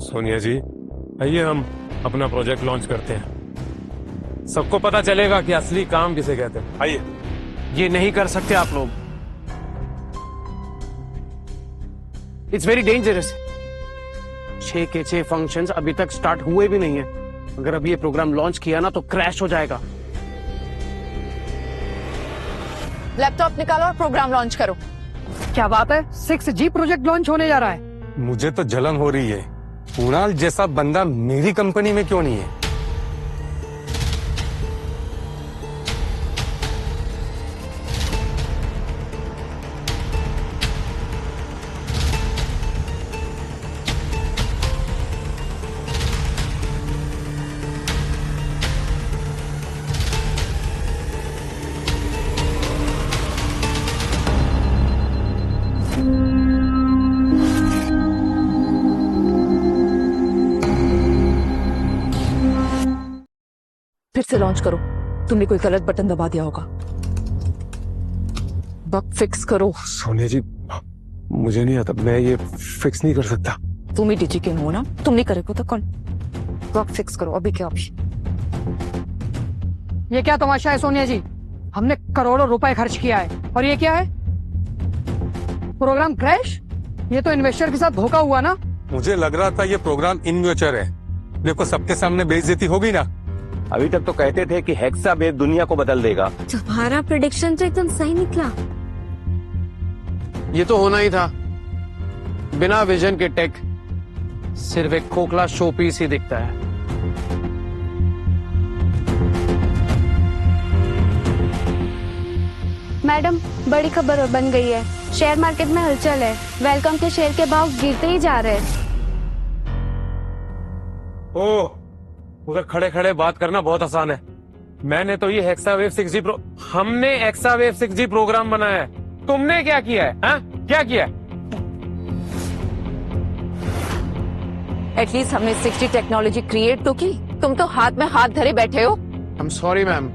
F: सोनिया जी, आइए हम अपना प्रोजेक्ट लॉन्च करते हैं। सबको पता चलेगा कि असली काम किसे कहते हैं। आइए।
B: ये नहीं कर सकते आप लोग, इट्स वेरी डेंजरस। 6 के 6 फंक्शंस अभी तक स्टार्ट हुए भी नहीं है। अगर अभी ये प्रोग्राम लॉन्च किया ना तो क्रैश हो जाएगा।
D: लैपटॉप निकालो और प्रोग्राम लॉन्च करो।
H: क्या बात है, 6G प्रोजेक्ट लॉन्च होने जा रहा है।
G: मुझे तो जलन हो रही है, कुणाल जैसा बंदा मेरी कंपनी में क्यों नहीं है।
D: फिर से लॉन्च करो। तुमने कोई गलत बटन दबा दिया होगा। बग फिक्स करो।
F: सोनिया जी, मुझे नहीं आता, मैं ये फिक्स नहीं कर सकता।
D: तुम ही डीजी किंग हो ना, तुम नहीं करेगा तो कौन? बग फिक्स करो अभी क्या अभी।
H: ये क्या तमाशा है सोनिया जी, हमने करोड़ों रुपए खर्च किया है और ये क्या है, प्रोग्राम क्रैश? ये तो इन्वेस्टर के साथ धोखा हुआ ना।
G: मुझे लग रहा था ये प्रोग्राम इनफ्यूचर है, देखो सबके सामने बेइज्जती हो गई ना।
I: अभी तक तो कहते थे कि हेक्सावेव दुनिया को बदल देगा।
A: तुम्हारा प्रेडिक्शन तो एकदम सही निकला।
B: ये तो होना ही था। बिना विजन के टेक सिर्फ एक खोखला शो पीस ही दिखता है।
K: मैडम, बड़ी खबर बन गई है, शेयर मार्केट में हलचल है। वेलकॉम के शेयर के भाव गिरते ही जा रहे हैं।
F: ओह, उधर खड़े खड़े बात करना बहुत आसान है। मैंने तो ये हेक्सावेव 6G हमने हेक्सावेव 6G प्रोग्राम बनाया है। तुमने क्या किया है? हा? क्या किया है?
D: एटलीस्ट हमने 6G टेक्नोलॉजी क्रिएट तो की। तुम तो हाथ में हाथ धरे बैठे हो।
B: आई एम सॉरी मैम,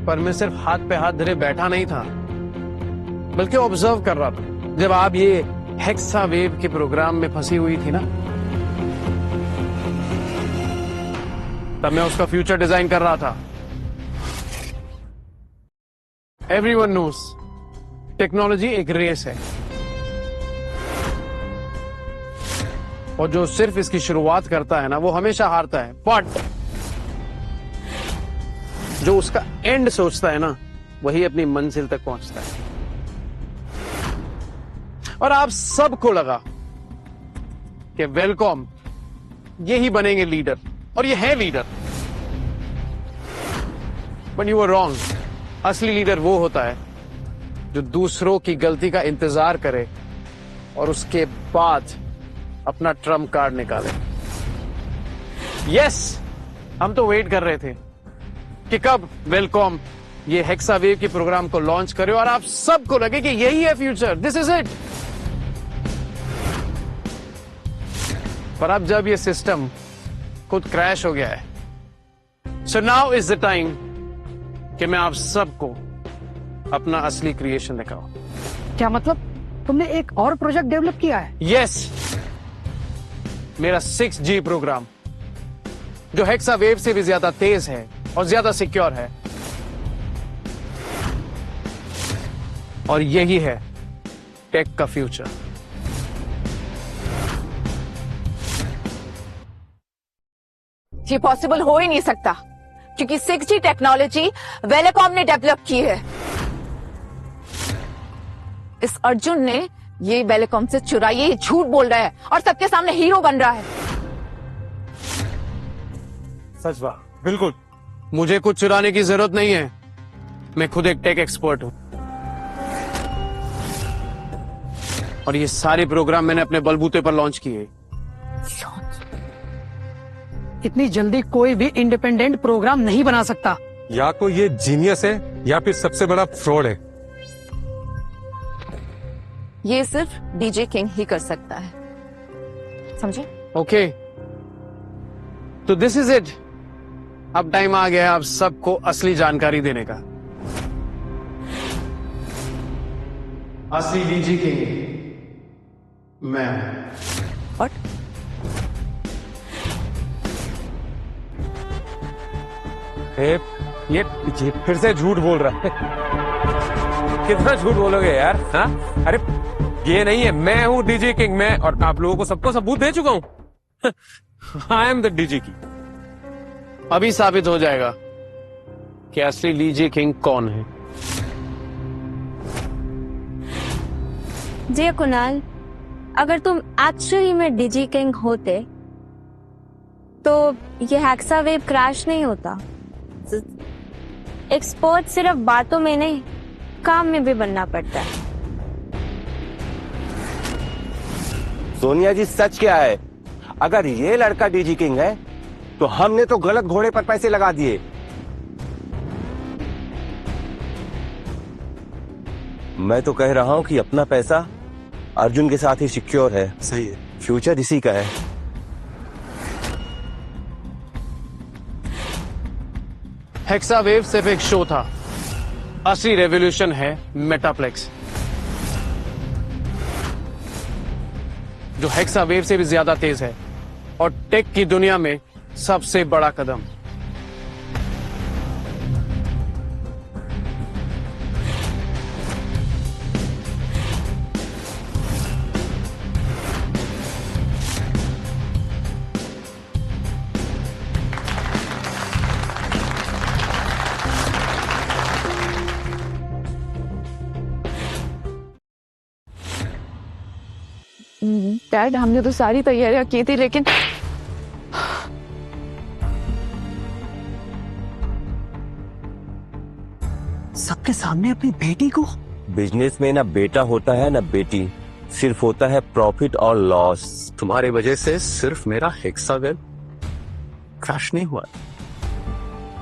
B: पर मैं सिर्फ हाथ पे हाथ धरे बैठा नहीं था, बल्कि ऑब्जर्व कर रहा था। जब आप ये हेक्सावेव के प्रोग्राम में फंसी हुई थी ना, तब मैं उसका फ्यूचर डिजाइन कर रहा था। एवरीवन नोस टेक्नोलॉजी एक रेस है, और जो सिर्फ इसकी शुरुआत करता है ना, वो हमेशा हारता है। बट जो उसका एंड सोचता है ना, वही अपनी मंजिल तक पहुंचता है। और आप सबको लगा कि वेलकॉम यही बनेंगे लीडर, और ये है leader. But you are wrong. असली लीडर वो होता है जो दूसरों की गलती का इंतजार करे और उसके बाद अपना ट्रम्प कार्ड निकाले। यस, हम तो वेट कर रहे थे कि कब वेलकॉम ये हेक्सावेव के प्रोग्राम को लॉन्च करे और आप सबको लगे कि यही है फ्यूचर, दिस इज इट। पर अब जब ये सिस्टम खुद क्रैश हो गया है, so now is the time कि मैं आप सबको अपना असली क्रिएशन दिखाऊं।
H: क्या मतलब, तुमने एक और प्रोजेक्ट डेवलप किया है?
B: यस, मेरा 6G प्रोग्राम, जो हेक्सावेव से भी ज्यादा तेज है और ज्यादा सिक्योर है। और यही है टेक का फ्यूचर।
D: ये पॉसिबल हो ही नहीं सकता, क्योंकि 6G टेक्नोलॉजी वेलकॉम ने डेवलप की है। इस अर्जुन ने ये वेलकॉम से चुराई, ये झूठ बोल रहा है और सबके सामने हीरो बन रहा है।
F: सच बात, बिल्कुल।
B: मुझे कुछ चुराने की जरूरत नहीं है, मैं खुद एक टेक एक्सपर्ट हूं। और ये सारे प्रोग्राम मैंने अपने बलबूते पर लॉन्च किए।
H: इतनी जल्दी कोई भी इंडिपेंडेंट प्रोग्राम नहीं बना सकता।
F: या तो ये जीनियस है या फिर सबसे बड़ा फ्रॉड है।
D: ये सिर्फ डीजे किंग ही कर सकता है, समझे?
B: ओके, तो दिस इज इट। अब टाइम आ गया है आप सबको असली जानकारी देने का। असली डीजे किंग मैं हूं।
D: What?
F: ये फिर से झूठ बोल रहा है। कितना झूठ बोलोगे यार? हाँ, अरे ये नहीं है, मैं हूं डीजे किंग। मैं और आप लोगों को सबको सबूत दे चुका हूं। I am the DJ king.
B: अभी साबित हो जाएगा कि असली डीजे किंग कौन है।
A: जी कुणाल, अगर तुम एक्चुअली में डीजे किंग होते तो ये हेक्सावेव क्रैश नहीं होता। एक्सपर्ट सिर्फ बातों में नहीं, काम में भी बनना पड़ता है।
I: सोनिया जी, सच क्या है? अगर ये लड़का डीजी किंग है तो हमने तो गलत घोड़े पर पैसे लगा दिए। मैं तो कह रहा हूं कि अपना पैसा अर्जुन के साथ ही सिक्योर है।
B: सही है,
I: फ्यूचर इसी का है।
B: हेक्सावेव सिर्फ एक शो था, असली रेवोल्यूशन है मेटाप्लेक्स, जो हेक्सावेव से भी ज्यादा तेज है और टेक की दुनिया में सबसे बड़ा कदम।
D: डैड, हमने तो सारी तैयारियां की थी, लेकिन
J: सबके सामने अपनी बेटी को।
I: बिजनेस में ना बेटा होता है ना बेटी, सिर्फ होता है प्रॉफिट और लॉस।
B: तुम्हारी वजह से सिर्फ मेरा हेक्सावेव क्रैश नहीं हुआ,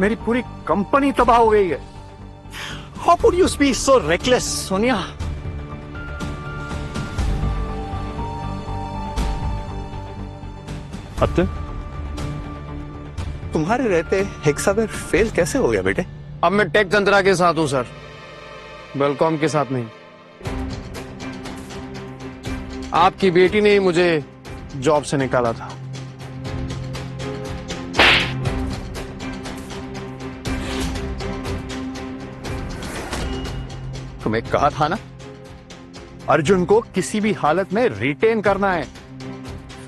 B: मेरी पूरी कंपनी तबाह हो गई है। How could you be so reckless Sonia?
L: अब तुम्हारे रहते हेक्सावेव फेल कैसे हो गया बेटे?
B: अब मैं टेक तंत्रा के साथ हूं सर, वेलकॉम के साथ नहीं। आपकी बेटी ने ही मुझे जॉब से निकाला था।
L: तुम्हें कहा था ना, अर्जुन को किसी भी हालत में रिटेन करना है।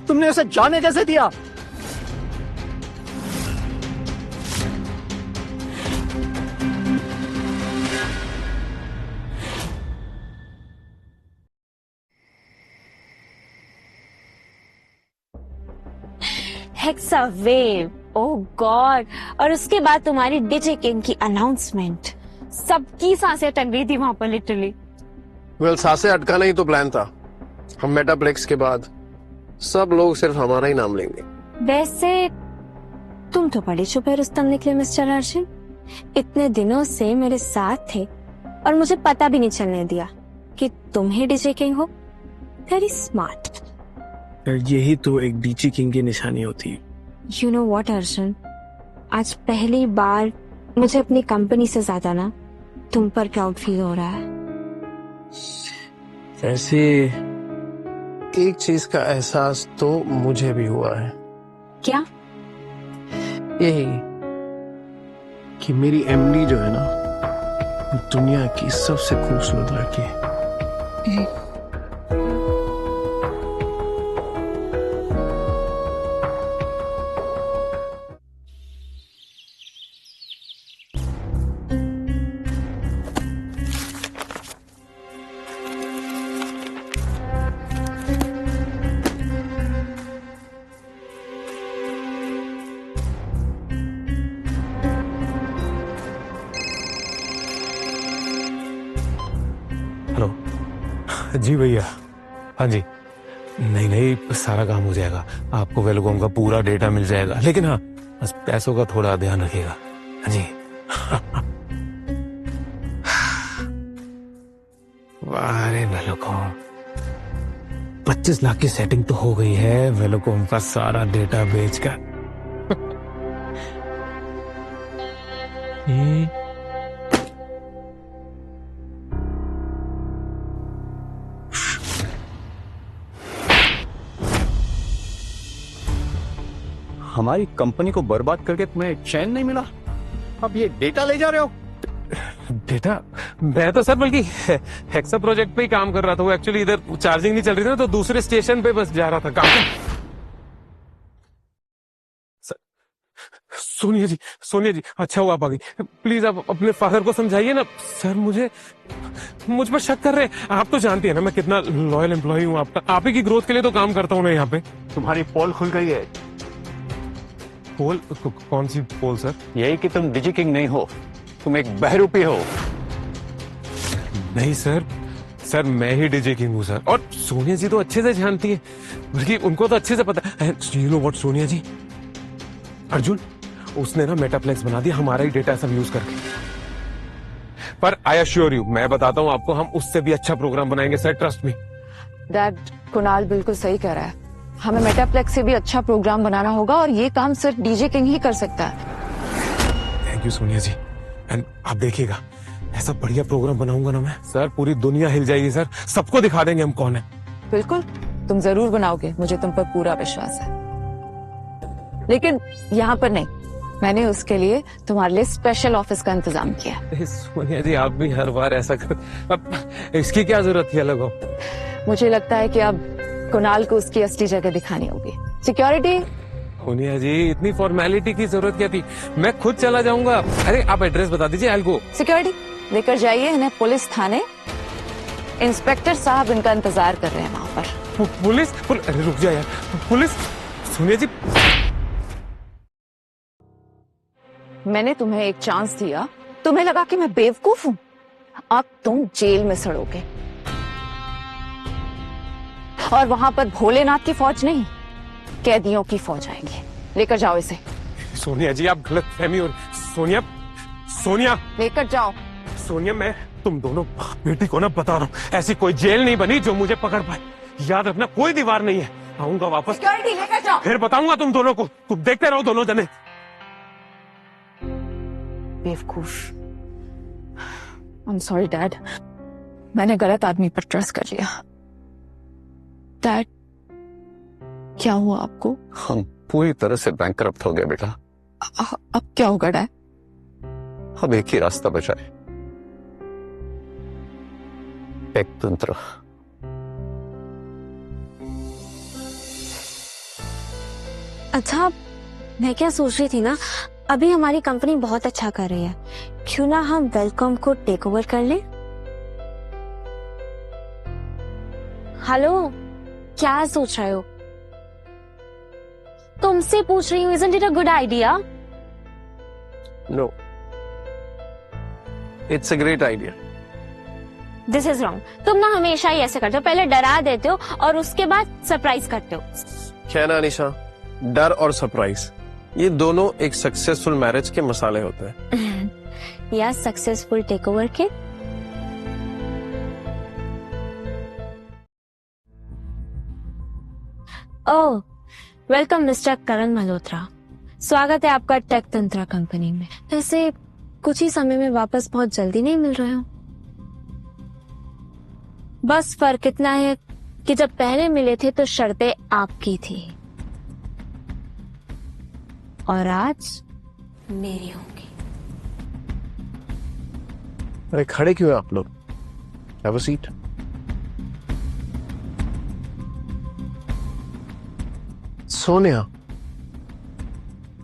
L: तुमने उसे जाने कैसे दिया?
A: हेक्सावेव, ओह गॉड। और उसके बाद तुम्हारी डीजे किंग की अनाउंसमेंट, सबकी सांसें अटक गई थी वहां पर लिटरली।
B: वेल, सांसें अटकाना ही तो प्लान था। हम मेटाप्लेक्स के बाद सब लोग सिर्फ हमारा ही नाम लेंगे।
A: वैसे तुम तो बड़े छुपे रुस्तम निकले मिस्टर अर्जुन। इतने दिनों से मेरे साथ थे और मुझे पता भी नहीं चलने दिया कि तुम ही डीजे किंग हो। Very smart.
B: यही तो एक डीजे किंग की निशानी होती है।
A: यू नो व्हाट अर्जुन, आज पहली बार मुझे अपनी कंपनी से ज्यादा ना तुम पर प्राउड फील हो रहा है।
B: ऐसे एक चीज का एहसास तो मुझे भी हुआ है।
A: क्या?
B: यही कि मेरी एमडी जो है ना, दुनिया की सबसे खूबसूरत लड़की है।
F: जी भैया, हाँ जी, नहीं नहीं, सारा काम हो जाएगा, आपको वेलकॉम का पूरा डेटा मिल जाएगा, लेकिन हाँ बस पैसों का थोड़ा ध्यान रखिएगा। हाँ जी। अरे वेलकॉम 25 लाख की सेटिंग तो हो गई है, वेलकॉम का सारा डेटा बेचकर।
L: हमारी कंपनी को बर्बाद करके तुम्हें चैन नहीं मिला, अब ये डेटा ले जा रहे हो?
F: डेटा? मैं तो सर बल्कि हेक्सा प्रोजेक्ट पे ही काम कर रहा था। वो एक्चुअली इधर चार्जिंग नहीं चल रही थी ना, तो दूसरे स्टेशन पे बस जा रहा था काम। सोनिया जी, अच्छा हुआ आप आ गई। प्लीज आप अपने फादर को समझाइए ना सर, मुझ पर शक कर रहे हैं। आप तो जानती है ना मैं कितना लॉयल एम्प्लॉय हूँ आपका, आप ही की ग्रोथ के लिए तो काम करता हूँ मैं यहाँ पे।
L: तुम्हारी पोल खुल गई है।
F: पोल? कौन सी पोल सर?
L: यही कि तुम डिजी किंग नहीं हो, तुम एक बहरूपी हो।
F: नहीं सर मैं ही डीजे किंग हूँ सर, और सोनिया जी तो अच्छे से जानती है, बल्कि उनको तो अच्छे से पता है। यू नो व्हाट सोनिया जी, अर्जुन उसने ना मेटाप्लेक्स बना दिया हमारा ही डेटा सब यूज करके। पर आई अश्योर यू, मैं बताता हूँ आपको, हम उससे भी अच्छा प्रोग्राम बनाएंगे sir, trust me.
D: Dad, Kunal बिल्कुल सही कह रहा है, हमें मेटाप्लेक्स से भी अच्छा प्रोग्राम बनाना होगा, और ये काम सिर्फ डीजे किंग ही कर सकता है।
F: Thank you Sonia ji, and आप देखिएगा ऐसा बढ़िया प्रोग्राम बनाऊंगा ना मैं सर, पूरी दुनिया हिल जाएगी सर, सबको दिखा देंगे हम कौन है।
D: बिल्कुल, तुम जरूर बनाओगे, मुझे तुम पर पूरा विश्वास है। लेकिन यहाँ पर नहीं, मैंने उसके लिए तुम्हारे लिए स्पेशल ऑफिस का इंतजाम किया है।
F: सोनिया जी आप भी हर बार ऐसा कर, अब इसकी क्या जरूरत थी अलग हो?
D: मुझे लगता है कि अब कुणाल को उसकी असली जगह दिखानी होगी। सिक्योरिटी।
F: सोनिया जी इतनी फॉर्मेलिटी की जरूरत क्या थी, मैं खुद चला जाऊंगा। अरे आप एड्रेस बता दीजिए, आई विल गो।
D: सिक्योरिटी लेकर जाइए इन्हें पुलिस थाने, इंस्पेक्टर साहब इनका इंतजार कर रहे हैं वहां पर।
F: पुलिस? अरे रुक जाए यार, पुलिस? सोनिया जी
D: मैंने तुम्हें एक चांस दिया, तुम्हें लगा कि मैं बेवकूफ हूं, अब तुम जेल में सड़ोगे। और वहां पर भोलेनाथ की फौज नहीं, कैदियों की फौज आएगी। लेकर जाओ इसे।
F: सोनिया जी आप गलत फहमी हो। सोनिया
D: लेकर जाओ।
F: सोनिया मैं तुम दोनों बेटी को ना बता रहा हूँ, ऐसी कोई जेल नहीं बनी जो मुझे पकड़ पाए। याद रखना कोई दीवार नहीं है, आऊंगा वापस।
D: सिक्योरिटी लेकर जाओ।
F: फिर बताऊंगा तुम दोनों को, तुम देखते रहो दोनों जने।
D: बेवकूफ। आई एम सॉरी डैड, मैंने गलत आदमी पर ट्रस्ट कर लिया। डैड क्या हुआ आपको?
L: हम पूरी तरह से बैंकरप्ट हो गए बेटा।
D: अब क्या होगा डैड?
L: अब एक ही रास्ता बचा है, टेक तंत्र।
A: अच्छा मैं क्या सोच रही थी ना, अभी हमारी कंपनी बहुत अच्छा कर रही है, क्यों ना हम वेलकॉम को टेक ओवर कर लें? हेलो, क्या सोच रहे हो? तुमसे पूछ रही हूँ, isn't it a good idea?
B: No, it's a great idea.
A: This is wrong. तुम ना हमेशा ही ऐसे करते हो, पहले डरा देते हो और उसके बाद सरप्राइज करते हो।
B: क्या ना निशा, डर और सरप्राइज ये दोनों एक सक्सेसफुल मैरिज के मसाले होते हैं।
A: या सक्सेसफुल टेक ओवर के। ओह, वेलकम मिस्टर करण मल्होत्रा, स्वागत है आपका टेक तंत्रा कंपनी में। वैसे कुछ ही समय में वापस बहुत जल्दी नहीं मिल रहे हो। बस फर्क इतना है कि जब पहले मिले थे तो शर्तें आपकी थी और आज मेरी होगी।
B: अरे खड़े क्यों हैं आप लोग? Have a seat. सोनिया,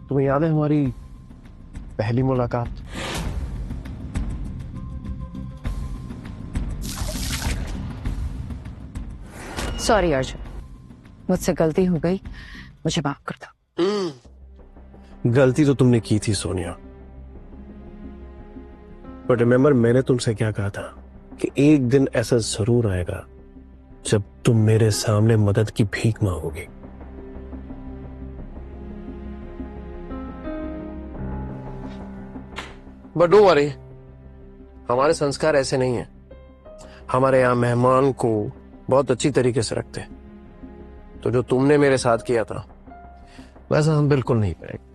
B: तुम्हें याद है हमारी पहली मुलाकात?
D: सॉरी अर्जुन, मुझसे गलती हो गई, मुझे माफ कर दो।
B: गलती तो तुमने की थी सोनिया, पर रिमेम्बर मैंने तुमसे क्या कहा था कि एक दिन ऐसा जरूर आएगा जब तुम मेरे सामने मदद की भीख मांगोगी। बट डोंट वरी, हमारे संस्कार ऐसे नहीं हैं। हमारे यहाँ मेहमान को बहुत अच्छी तरीके से रखते हैं। तो जो तुमने मेरे साथ किया था वैसा हम बिल्कुल नहीं करेंगे।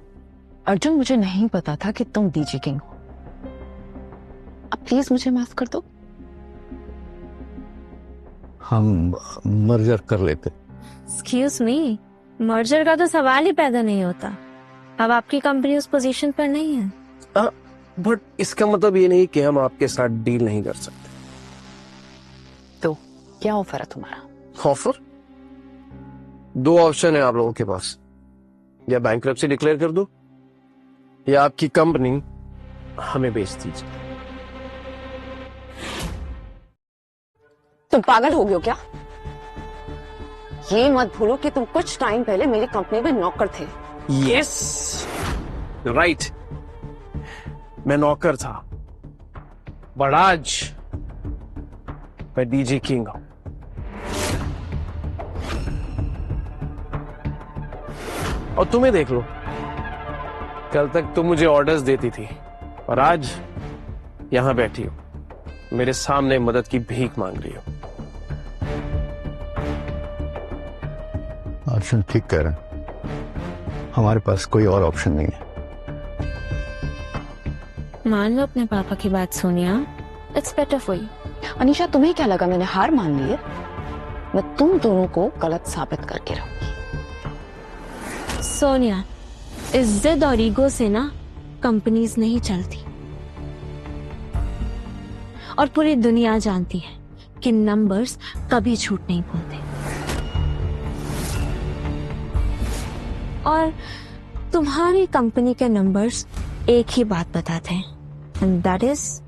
D: अर्जुन, मुझे नहीं पता था कि तुम डीजे किंग हो। अब प्लीज मुझे माफ कर दो।
L: हम मर्जर कर लेते।
A: एक्सक्यूज मी, मर्जर का तो सवाल ही पैदा नहीं होता। अब आपकी कंपनी उस पोजीशन पर नहीं है।
B: बट इसका मतलब ये नहीं कि हम आपके साथ डील नहीं कर सकते।
D: तो क्या ऑफर है तुम्हारा?
B: ऑफर? दो ऑप्शन है आप लोगों के पास, या बैंकरप्सी डिक्लेयर कर दो या आपकी कंपनी हमें बेच दीजिए।
D: तुम पागल हो गए हो क्या? ये मत भूलो कि तुम कुछ टाइम पहले मेरी कंपनी में नौकर थे।
B: यस राइट, मैं नौकर था, बट आज मैं डीजे किंग हूं। और तुम्हें देख लो, कल तक तुम मुझे ऑर्डर्स देती थी और आज यहां बैठी हो, मेरे सामने मदद की भीख मांग रही हो।
L: अर्जुन ठीक कह रहे हैं, हमारे पास कोई और ऑप्शन नहीं है।
A: मान लो अपने पापा की बात Sonia, it's better for you.
D: Anisha, तुम्हें क्या लगा मैंने हार मान ली है? मैं तुम दोनों को गलत साबित करके रहूंगी।
A: सोनिया, इस जिद और ईगो से ना कंपनीज नहीं चलती, और पूरी दुनिया जानती है कि नंबर्स कभी झूठ नहीं बोलते। और तुम्हारी कंपनी के नंबर्स एक ही बात बताते हैं, and that is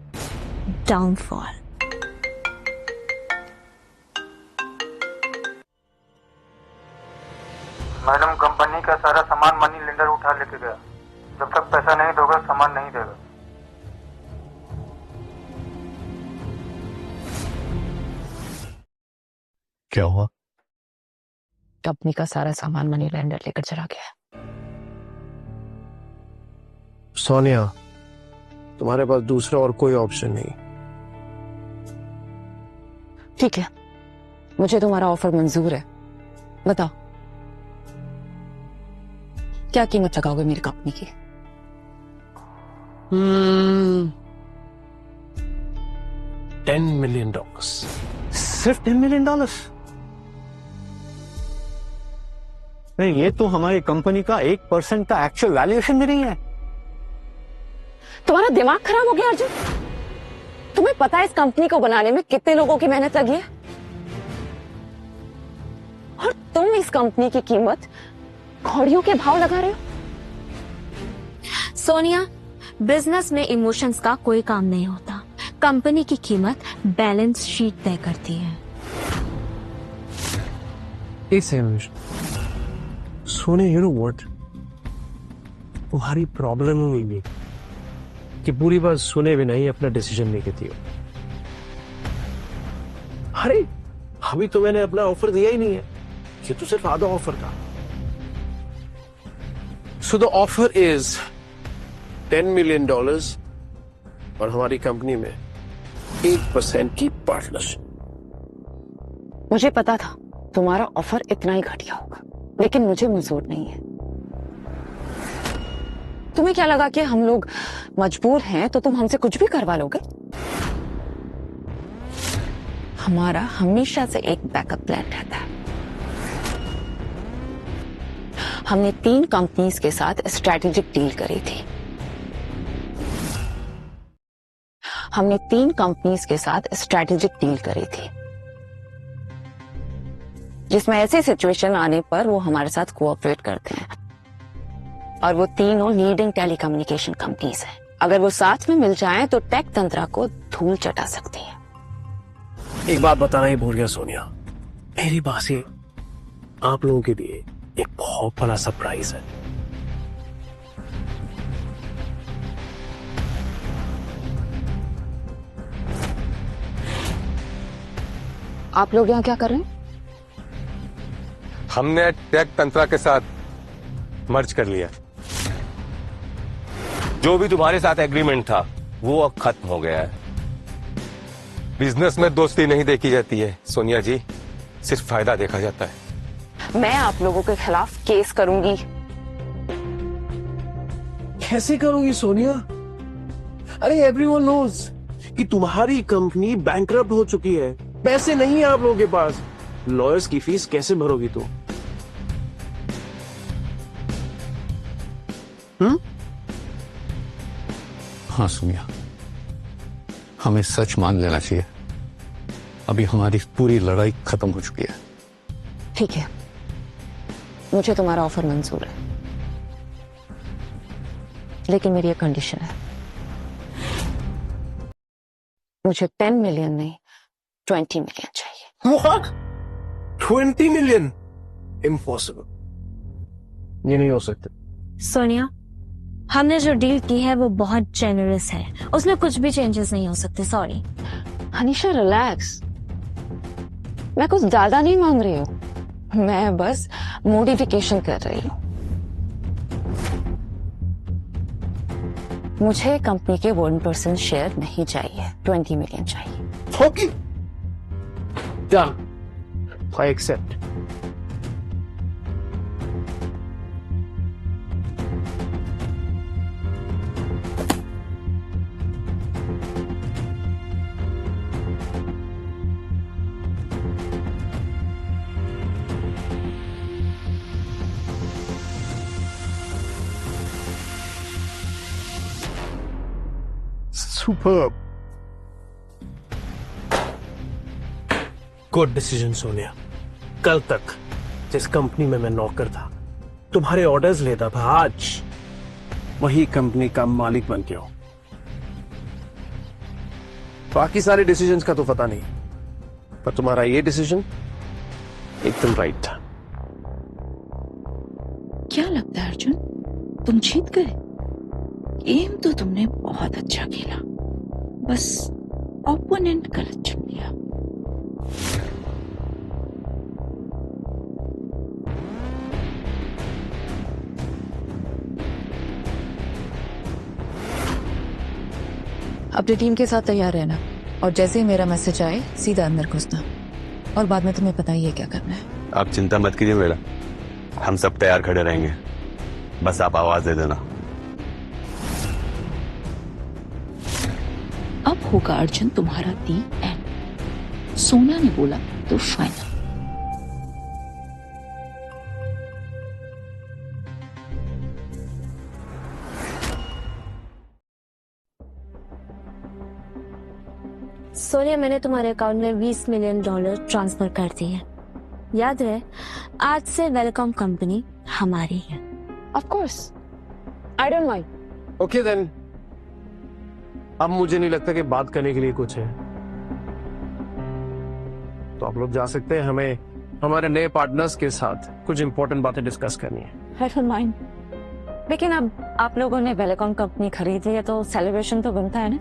A: downfall.
M: Madam, company का सारा सामान मनी लेंडर उठा लेके गया। जब तक पैसा नहीं दोगे सामान नहीं देगा।
L: क्या हुआ?
D: कंपनी का सारा सामान मनी लेंडर लेकर चला गया।
B: सोनिया, तुम्हारे पास दूसरा और कोई ऑप्शन नहीं।
D: ठीक है, मुझे तुम्हारा ऑफर मंजूर है। बताओ, क्या कीमत लगाओगे मेरी कंपनी की?
B: $10 million।
L: सिर्फ $10 million? नहीं, ये तो हमारी कंपनी का 1% का एक्चुअल वैल्यूएशन भी नहीं है।
D: तुम्हारा दिमाग खराब हो गया अर्जुन? तुम्हें पता है इस कंपनी को बनाने में कितने लोगों की मेहनत लगी है? और तुम इस कंपनी की कीमत घोड़ियों के भाव लगा रहे हो।
A: सोनिया, बिजनेस में इमोशंस का कोई काम नहीं होता। कंपनी की कीमत बैलेंस शीट तय करती है।
B: सोनिया, यू नो व्हाट, तुम्हारी प्रॉब्लम हुई भी कि पूरी बात सुने बिना ही अपना डिसीजन नहीं लेती हो। अरे अभी तो मैंने अपना ऑफर दिया ही नहीं है, ये तो सिर्फ आधा ऑफर था। So the offer is $10 million और हमारी कंपनी में 8% की पार्टनरशिप।
D: मुझे पता था तुम्हारा ऑफर इतना ही घटिया होगा, लेकिन मुझे मंजूर नहीं है। तुम्हें क्या लगा कि हम लोग मजबूर हैं तो तुम हमसे कुछ भी करवा लोगे? हमारा हमेशा से एक बैकअप प्लान रहता है। हमने 3 कंपनीज के साथ स्ट्रैटेजिक डील करी थी। हमने 3 कंपनीज के साथ स्ट्रैटेजिक डील करी थी, जिसमें ऐसी सिचुएशन आने पर वो हमारे साथ कोऑपरेट करते हैं। और वो तीनों लीडिंग टेलीकम्युनिकेशन कंपनीज हैं। अगर वो साथ में मिल जाएं तो टेक तंत्र को धूल चटा सकती हैं।
B: एक बात बताना ही भूल गया सोनिया, मेरी बातें आप लोगों के लिए एक बहुत बड़ा सरप्राइज है।
D: आप लोग यहाँ क्या कर रहे हैं?
F: हमने टेक तंत्रा के साथ मर्ज कर लिया।
I: जो भी तुम्हारे साथ एग्रीमेंट था वो अब खत्म हो गया है।
F: बिजनेस में दोस्ती नहीं देखी जाती है सोनिया जी, सिर्फ फायदा देखा जाता है।
D: मैं आप लोगों के खिलाफ केस करूंगी।
B: कैसे करोगी सोनिया? अरे एवरीवन नोज कि तुम्हारी कंपनी बैंकरप्ट हो चुकी है, पैसे नहीं है आप लोगों के पास। लॉयर्स की फीस कैसे भरोगी तुम?
L: हाँ सोनिया, हमें सच मान लेना चाहिए। अभी हमारी पूरी लड़ाई खत्म हो चुकी है।
D: ठीक है, मुझे तुम्हारा ऑफर मंजूर है, लेकिन मेरी एक कंडीशन है। मुझे 10 मिलियन नहीं 20 मिलियन चाहिए।
B: What? 20 मिलियन? इम्पॉसिबल, ये नहीं हो सकता।
A: सोनिया, हमने जो डील की है वो बहुत जेनरस है, उसमें कुछ भी चेंजेस नहीं हो सकते। सॉरी।
D: अनीशा रिलैक्स, मैं कुछ ज्यादा नहीं मांग रही हूँ, मैं बस मॉडिफिकेशन कर रही हूँ। मुझे कंपनी के 1% शेयर नहीं चाहिए, 20 मिलियन चाहिए।
B: Okay, done, I accept.
L: Superb.
B: Good decision Sonia. कल तक जिस कंपनी में मैं नौकर था, तुम्हारे ऑर्डर्स लेता था, आज वही कंपनी का मालिक बन के हो। बाकी सारे डिसीजंस का तो पता नहीं, पर तुम्हारा ये डिसीजन एकदम राइट था।
C: क्या लगता है अर्जुन, तुम जीत गए? गेम तो तुमने बहुत अच्छा खेला, बस ओपोनेंट गलत चुन लिया।
D: अपनी टीम के साथ तैयार रहना, और जैसे ही मेरा मैसेज आए सीधा अंदर घुसना, और बाद में तुम्हें पता ही है क्या करना है।
N: आप चिंता मत कीजिए मैडम, हम सब तैयार खड़े रहेंगे, बस आप आवाज दे देना।
C: अब होगा अर्जुन तुम्हारा दी एंड। सोना ने बोला तो फाइनल।
A: सोनिया, मैंने तुम्हारे अकाउंट में $20 मिलियन ट्रांसफर कर दिए। याद रहे, आज से वेलकम कंपनी हमारी है।
D: Of course, I don't mind.
B: Okay then, अब मुझे नहीं लगता कि बात करने के लिए कुछ है, तो आप लोग जा सकते हैं। हमें हमारे नए पार्टनर्स के साथ कुछ इंपॉर्टेंट बातें डिस्कस करनी है।
D: आई डोंट माइंड, लेकिन अब आप लोगों ने वेलकम कंपनी खरीद ली है तो सेलिब्रेशन तो बनता है ना।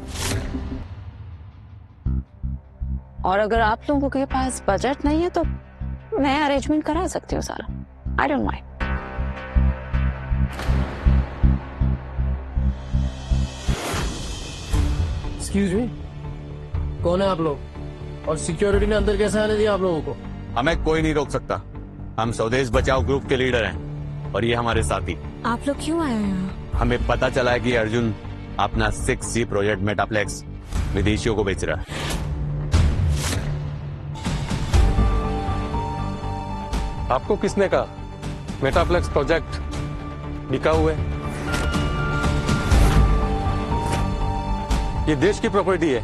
D: और अगर आप लोगों के पास बजट नहीं है तो मैं अरेंजमेंट करा सकती हूँ सारा। आई डोंट माइंड।
B: एक्सक्यूज मी, कौन है आप लोग, और सिक्योरिटी ने अंदर कैसे आने दिया आप लोगों को?
N: हमें कोई नहीं रोक सकता, हम स्वदेश बचाओ ग्रुप के लीडर हैं और ये हमारे साथी।
A: आप लोग क्यों आए हैं?
N: हमें पता चला है कि अर्जुन अपना 6G प्रोजेक्ट मेटाप्लेक्स विदेशियों को बेच रहा है।
F: आपको किसने कहा मेटाप्लेक्स प्रोजेक्ट बिका हुआ है? ये देश की प्रॉपर्टी है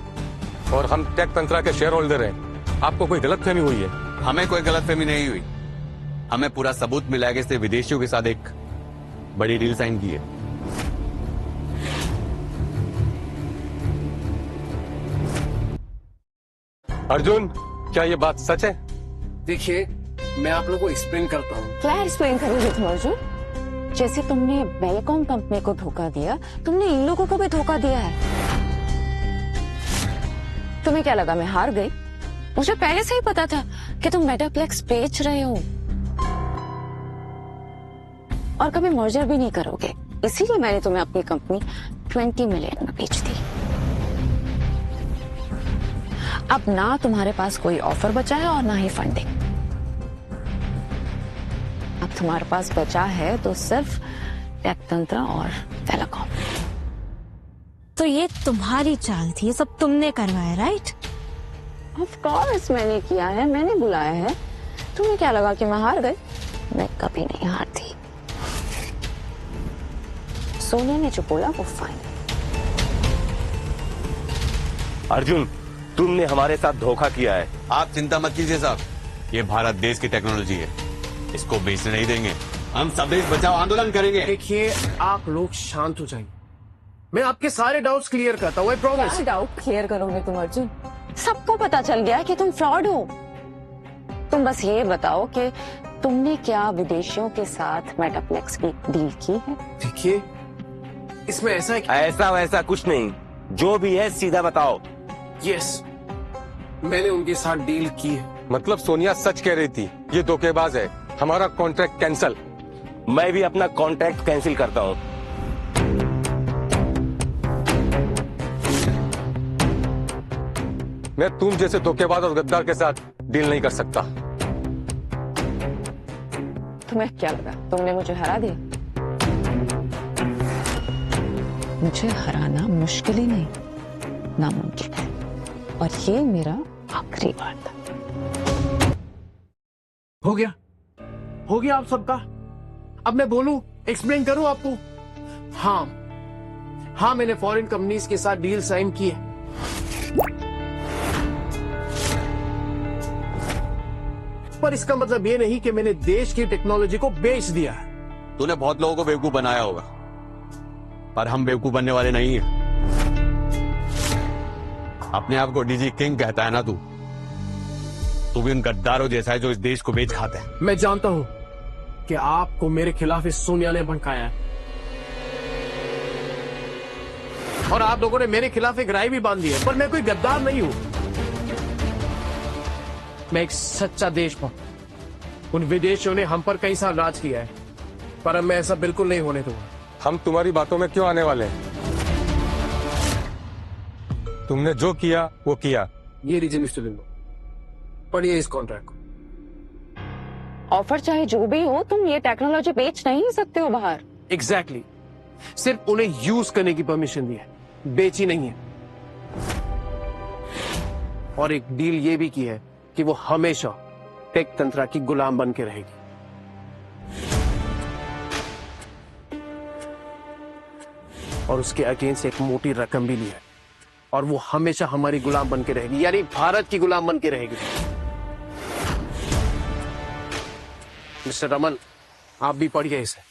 F: और हम टेक तंत्रा के शेयर होल्डर हैं। आपको कोई गलतफहमी हुई है?
N: हमें कोई गलतफहमी नहीं हुई, हमें पूरा सबूत मिला है कि इसने विदेशियों के साथ एक बड़ी डील साइन की है।
F: अर्जुन, क्या ये बात सच है?
B: देखिए, मैं आप लोगों को एक्सप्लेन करता हूँ।
D: क्या एक्सप्लेन करोगे तुम अर्जुन? जैसे तुमने वेलकॉम कंपनी को धोखा दिया, तुमने इन लोगों को भी धोखा दिया है। तुम्हें क्या लगा मैं हार गई? मुझे पहले से ही पता था कि तुम मेटाप्लेक्स बेच रहे हो। और कभी मर्जर भी नहीं करोगे, इसीलिए मैंने तुम्हें अपनी कंपनी 20 मिलियन में बेच दी। अब ना तुम्हारे पास कोई ऑफर बचा है और ना ही फंडिंग। अब तुम्हारे पास बचा है तो सिर्फ टेक तंत्र और टेलीकॉम।
A: तो ये तुम्हारी चाल थी, ये सब तुमने करवाया, राइट?
D: ऑफ कोर्स मैंने किया है, मैंने बुलाया है। तुम्हें क्या लगा कि मैं हार गई? मैं कभी नहीं हारती। सोनिया ने जो बोला वो फाइनल।
I: अर्जुन, तुमने हमारे साथ धोखा किया है।
N: आप चिंता मत कीजिए साहब, ये भारत देश की टेक्नोलॉजी है, इसको बेचने नहीं देंगे। हम स्वदेश बचाओ आंदोलन करेंगे।
B: देखिए, आप लोग शांत हो जाइए, मैं आपके सारे डाउट्स क्लियर करता हूँ, आई प्रॉमिस।
D: डाउट क्लियर करोगे तुम अर्जुन? सबको पता चल गया कि तुम फ्रॉड हो। तुम बस ये बताओ कि तुमने क्या विदेशियों के साथ मेटाप्लेक्स की डील की है?
B: देखिए, इसमें ऐसा है कि...
I: ऐसा वैसा कुछ नहीं, जो भी है सीधा बताओ।
B: यस, मैंने उनके साथ डील की है।
F: मतलब सोनिया सच कह रही थी, ये धोखेबाज है, हमारा कॉन्ट्रैक्ट कैंसिल।
I: मैं भी अपना कॉन्ट्रैक्ट कैंसिल करता हूँ।
F: मैं तुम जैसे धोखेबाज और गद्दार के साथ डील नहीं कर सकता।
D: तुम्हें क्या लगा तुमने मुझे हरा दिया? मुझे हराना मुश्किल ही नहीं, नामुमकिन है, और ये मेरा आखिरी बार था।
B: हो गया आप सबका। अब मैं बोलूं, एक्सप्लेन करूं आपको? हाँ, मैंने फॉरेन कंपनीज के साथ डील साइन की है। पर इसका मतलब ये नहीं कि मैंने देश की टेक्नोलॉजी को बेच दिया है।
N: तूने बहुत लोगों को बेवकूफ बनाया होगा, पर हम बेवकूफ बनने वाले नहीं हैं। अपने आप को डीजी किंग कहता है ना तू भी उन गद्दारों जैसा है जो इस देश को बेच खाते हैं।
B: मैं जानता हूं कि आपको मेरे खिलाफ इस सोनिया ने भड़काया है, और आप लोगों ने मेरे खिलाफ एक राय भी बांध दी है, पर मैं कोई गद्दार नहीं हूं। मैं एक सच्चा देशभक्त। उन विदेशियों ने हम पर कई साल राज किया है, पर अब मैं ऐसा बिल्कुल नहीं होने दूंगा।
F: हम तुम्हारी बातों में क्यों आने वाले हैं? तुमने जो किया वो किया।
B: ये लीजिए मिस्टर लिंगो, पढ़िए इस कॉन्ट्रैक्ट को।
D: ऑफर चाहे जो भी हो, तुम ये टेक्नोलॉजी बेच नहीं सकते हो बाहर।
B: एग्जैक्टली, सिर्फ उन्हें यूज करने की परमिशन दी है, बेची नहीं है। और एक डील ये भी की है कि वो हमेशा टेक तंत्रा की गुलाम बन के रहेगी। और उसके अगेंस्ट एक मोटी रकम भी ली है, और वो हमेशा हमारी गुलाम बन के रहेगी, यानी भारत की गुलाम बन के रहेगी। मिस्टर रमन, आप भी पढ़िए इसे।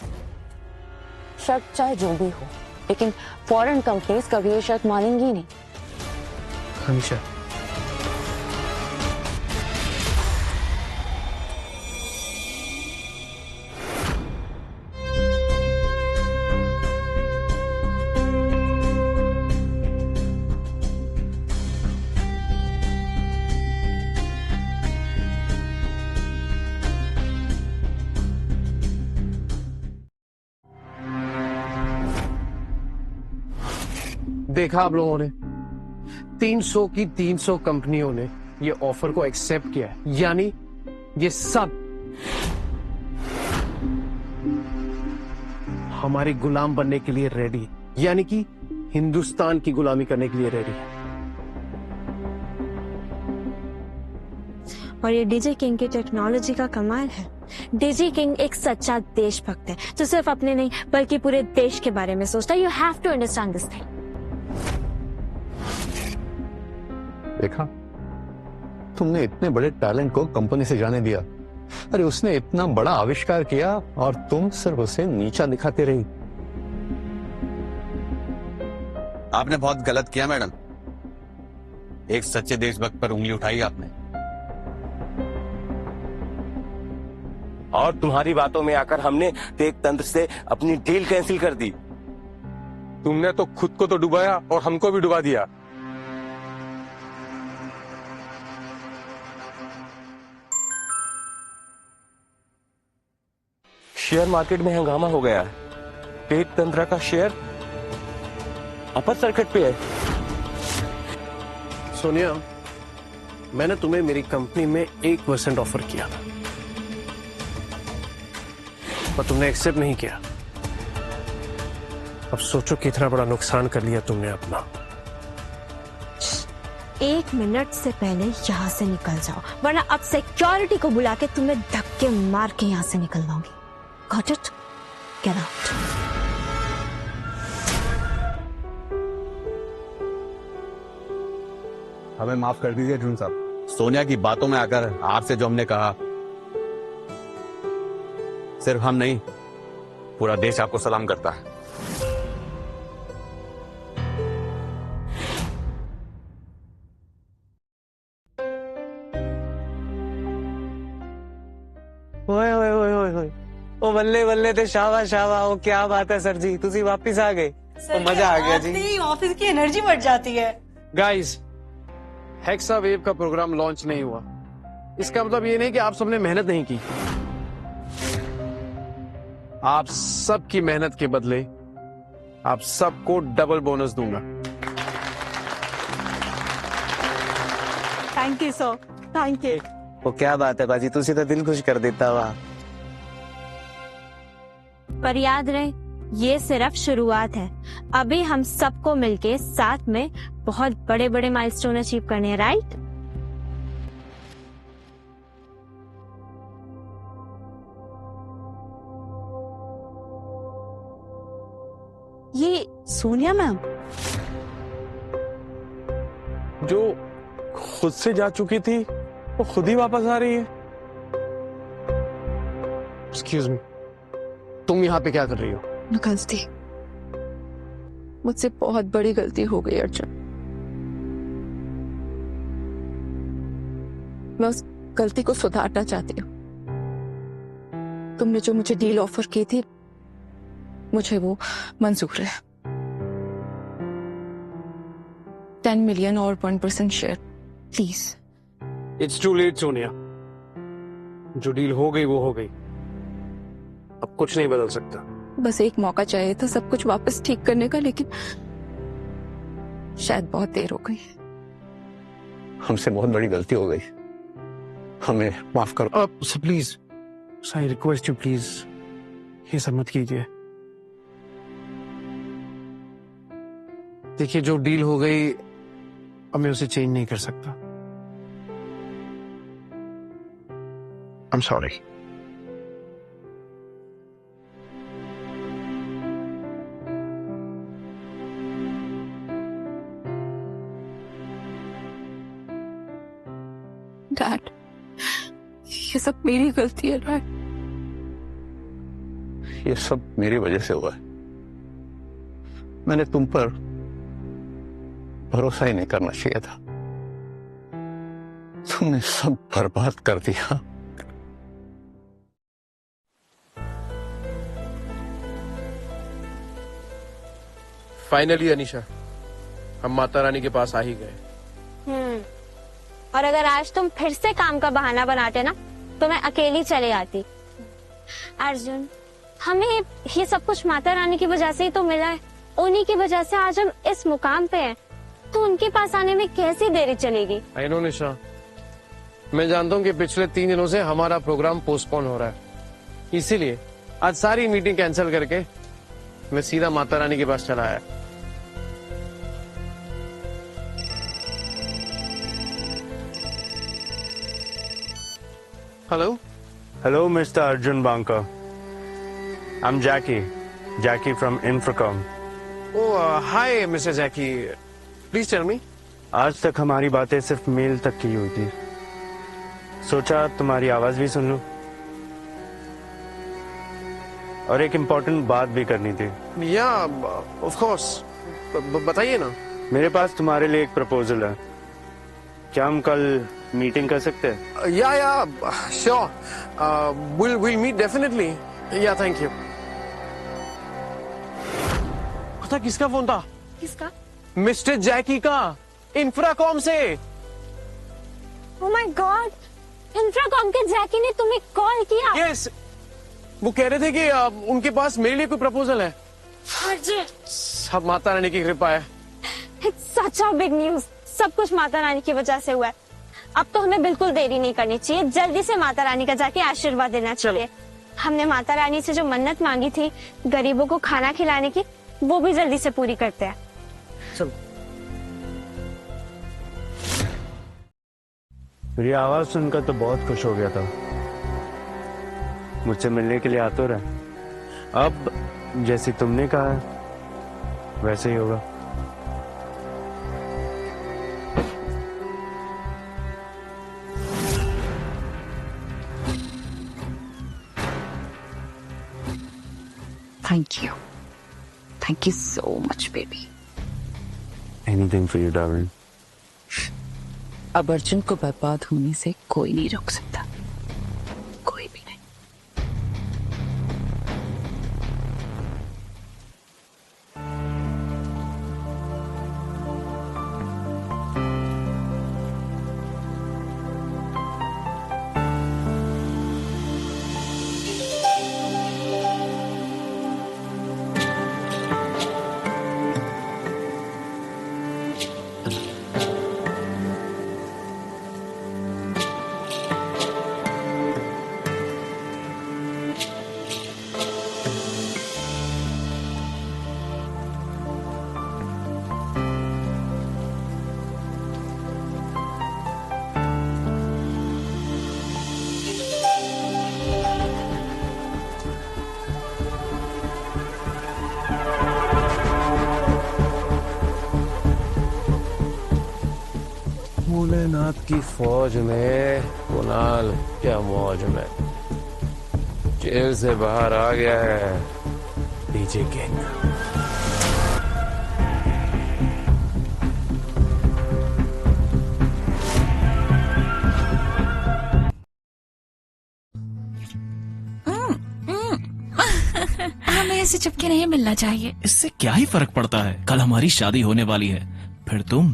D: शर्त चाहे जो भी हो, लेकिन फॉरेन कंपनीज कभी ये शर्त मानेंगी नहीं।
B: हमेशा। देखा आप लोगों ने, 300 की 300 कंपनियों ने ये ऑफर को एक्सेप्ट किया है, यानी ये सब हमारे गुलाम बनने के लिए रेडी है, यानी कि हिंदुस्तान की गुलामी करने के लिए रेडी है।
A: और ये डीजे किंग की टेक्नोलॉजी का कमाल है। डीजे किंग एक सच्चा देशभक्त है, जो सिर्फ अपने नहीं बल्कि पूरे देश के बारे में सोचता है। You have to understand this thing.
L: देखा, तुमने इतने बड़े टैलेंट को कंपनी से जाने दिया। अरे उसने इतना बड़ा आविष्कार किया और तुम सिर्फ उसे नीचा दिखाते रही।
N: आपने बहुत गलत किया मैडम, एक सच्चे देशभक्त पर उंगली उठाई आपने।
I: और तुम्हारी बातों में आकर हमने टेक तंत्र से अपनी डील कैंसिल कर दी।
F: तुमने तो खुद को तो डुबाया और हमको भी डुबा दिया।
I: शेयर मार्केट में हंगामा हो गया है। पेट तंत्र का शेयर अपर सर्किट पे है।
B: सोनिया, मैंने तुम्हें मेरी कंपनी में 1% ऑफर किया था, पर तुमने एक्सेप्ट नहीं किया। अब सोचो कितना बड़ा नुकसान कर लिया तुमने अपना।
A: 1 मिनट से पहले यहाँ से निकल जाओ, वरना अब सिक्योरिटी को बुला के तुम्हें धक्के मार के यहाँ से निकलवाऊंगी। Got it? Get out.
N: हमें माफ कर दीजिए अर्जुन साहब। सोनिया की बातों में आकर आपसे जो हमने कहा, सिर्फ हम नहीं, पूरा देश आपको सलाम करता है।
G: ओए ओए ओए ओए ओए, ओ बल्ले बल्ले ते शाबा शाबा। ओ क्या बात है सर जी, तुसी वापिस आ गए। तो मजा आ गया जी।
J: ऑफिस की एनर्जी बढ़ जाती है।
B: गाइस, हेक्सावेव का प्रोग्राम लॉन्च नहीं हुआ, इसका मतलब ये नहीं कि आप सबने मेहनत नहीं की। आप सबकी मेहनत के बदले आप सबको डबल बोनस दूंगा।
J: Thank you sir, thank you.
G: वो क्या बात है बाजी, तुसी तो दिल खुश कर देता हुआ।
A: पर याद रहे, ये सिर्फ शुरुआत है। अभी हम सबको मिलके साथ में बहुत बड़े बड़े माइलस्टोन अचीव करने हैं, राइट?
C: ये सोनिया मैम
G: जो खुद से जा चुकी थी वो खुद ही वापस आ रही है।
B: एक्सक्यूज मी, तुम यहाँ पे क्या कर रही हो?
D: गलती, मुझसे बहुत बड़ी गलती हो गई अर्जुन। मैं उस गलती को सुधारना चाहती हूँ। तुमने जो मुझे डील ऑफर की थी, मुझे वो मंजूर है। 10 मिलियन और 1% share, please.
B: It's too late Sonia, जो डील हो गई वो हो गई, अब कुछ नहीं बदल सकता।
D: बस एक मौका चाहिए था सब कुछ वापस ठीक करने का, लेकिन शायद बहुत देर हो गई।
L: हमसे बहुत बड़ी गलती हो गई, हमें माफ करो।
B: Please, I request you, please ये सब मत कीजिए। देखिए, जो डील हो गई अब मैं उसे चेंज नहीं कर सकता। I am sorry.
D: डैड, ये सब मेरी गलती है डैड।
L: ये सब मेरी वजह से हुआ है। मैंने तुम पर भरोसा ही नहीं करना चाहिए था। तुमने सब बर्बाद कर दिया।
B: फाइनली अनीशा, हम माता रानी के पास आ ही गए।
A: और अगर आज तुम फिर से काम का बहाना बनाते ना, तो मैं अकेली चले आती। अर्जुन, हमें ये सब कुछ माता रानी की वजह से ही तो मिला है। उन्हीं की वजह से आज हम इस मुकाम पे हैं। तो उनके पास आने में कैसी देरी चलेगी?
B: आई नो निशा, मैं जानता हूँ कि पिछले 3 दिनों से हमारा प्रोग्राम पोस्टपोन हो रहा है, इसीलिए आज सारी मीटिंग कैंसिल करके मैं सीधा माता रानी के पास चला आया। Hello
O: hello mister Arjun Banka, I am Jackie from Infocom.
B: Oh hi mister Jackie, please tell me.
O: आज तक हमारी बातें सिर्फ मेल तक की हुई थी, सोचा तुम्हारी आवाज भी सुन लूं और एक इम्पोर्टेंट बात भी करनी थी।
B: या ऑफ कोर्स, बताइए ना।
O: मेरे पास तुम्हारे लिए एक प्रपोजल है, क्या हम कल मीटिंग कर सकते हैं?
B: या श्योर, विल मीट डेफिनेटली। या थैंक यू। पता किसका फोन था?
A: किसका?
B: मिस्टर जैकी का, इंफ्राकॉम से।
A: ओह माय गॉड, इंफ्राकॉम के जैकी ने तुम्हें कॉल किया?
B: यस, वो कह रहे थे कि उनके पास मेरे लिए कोई प्रपोजल है।
A: अर्जुन,
B: सब माता रानी की कृपा है।
A: सच बिग न्यूज, सब कुछ माता रानी की वजह से हुआ है। अब तो हमें बिल्कुल देरी नहीं करनी चाहिए, जल्दी से माता रानी का जाके आशीर्वाद देना चाहिए। हमने माता रानी से जो मन्नत मांगी थी गरीबों को खाना खिलाने की, वो भी जल्दी से पूरी करते हैं।
B: चलो।
O: मेरी आवाज सुनकर तो बहुत खुश हो गया था, मुझसे मिलने के लिए आते रहे। अब जैसे तुमने कहा वैसे ही होगा।
C: Thank you so much, baby.
O: Anything for you, darling.
C: अब अर्जुन को बर्बाद होने से कोई नहीं रोक सकता, कोई भी नहीं।
F: भोलेनाथ की फौज में कुणाल क्या मौज में, जेल से बाहर आ गया है डीजे किंग।
C: हमें ऐसे चुपके नहीं मिलना चाहिए।
P: इससे क्या ही फर्क पड़ता है, कल हमारी शादी होने वाली है, फिर तुम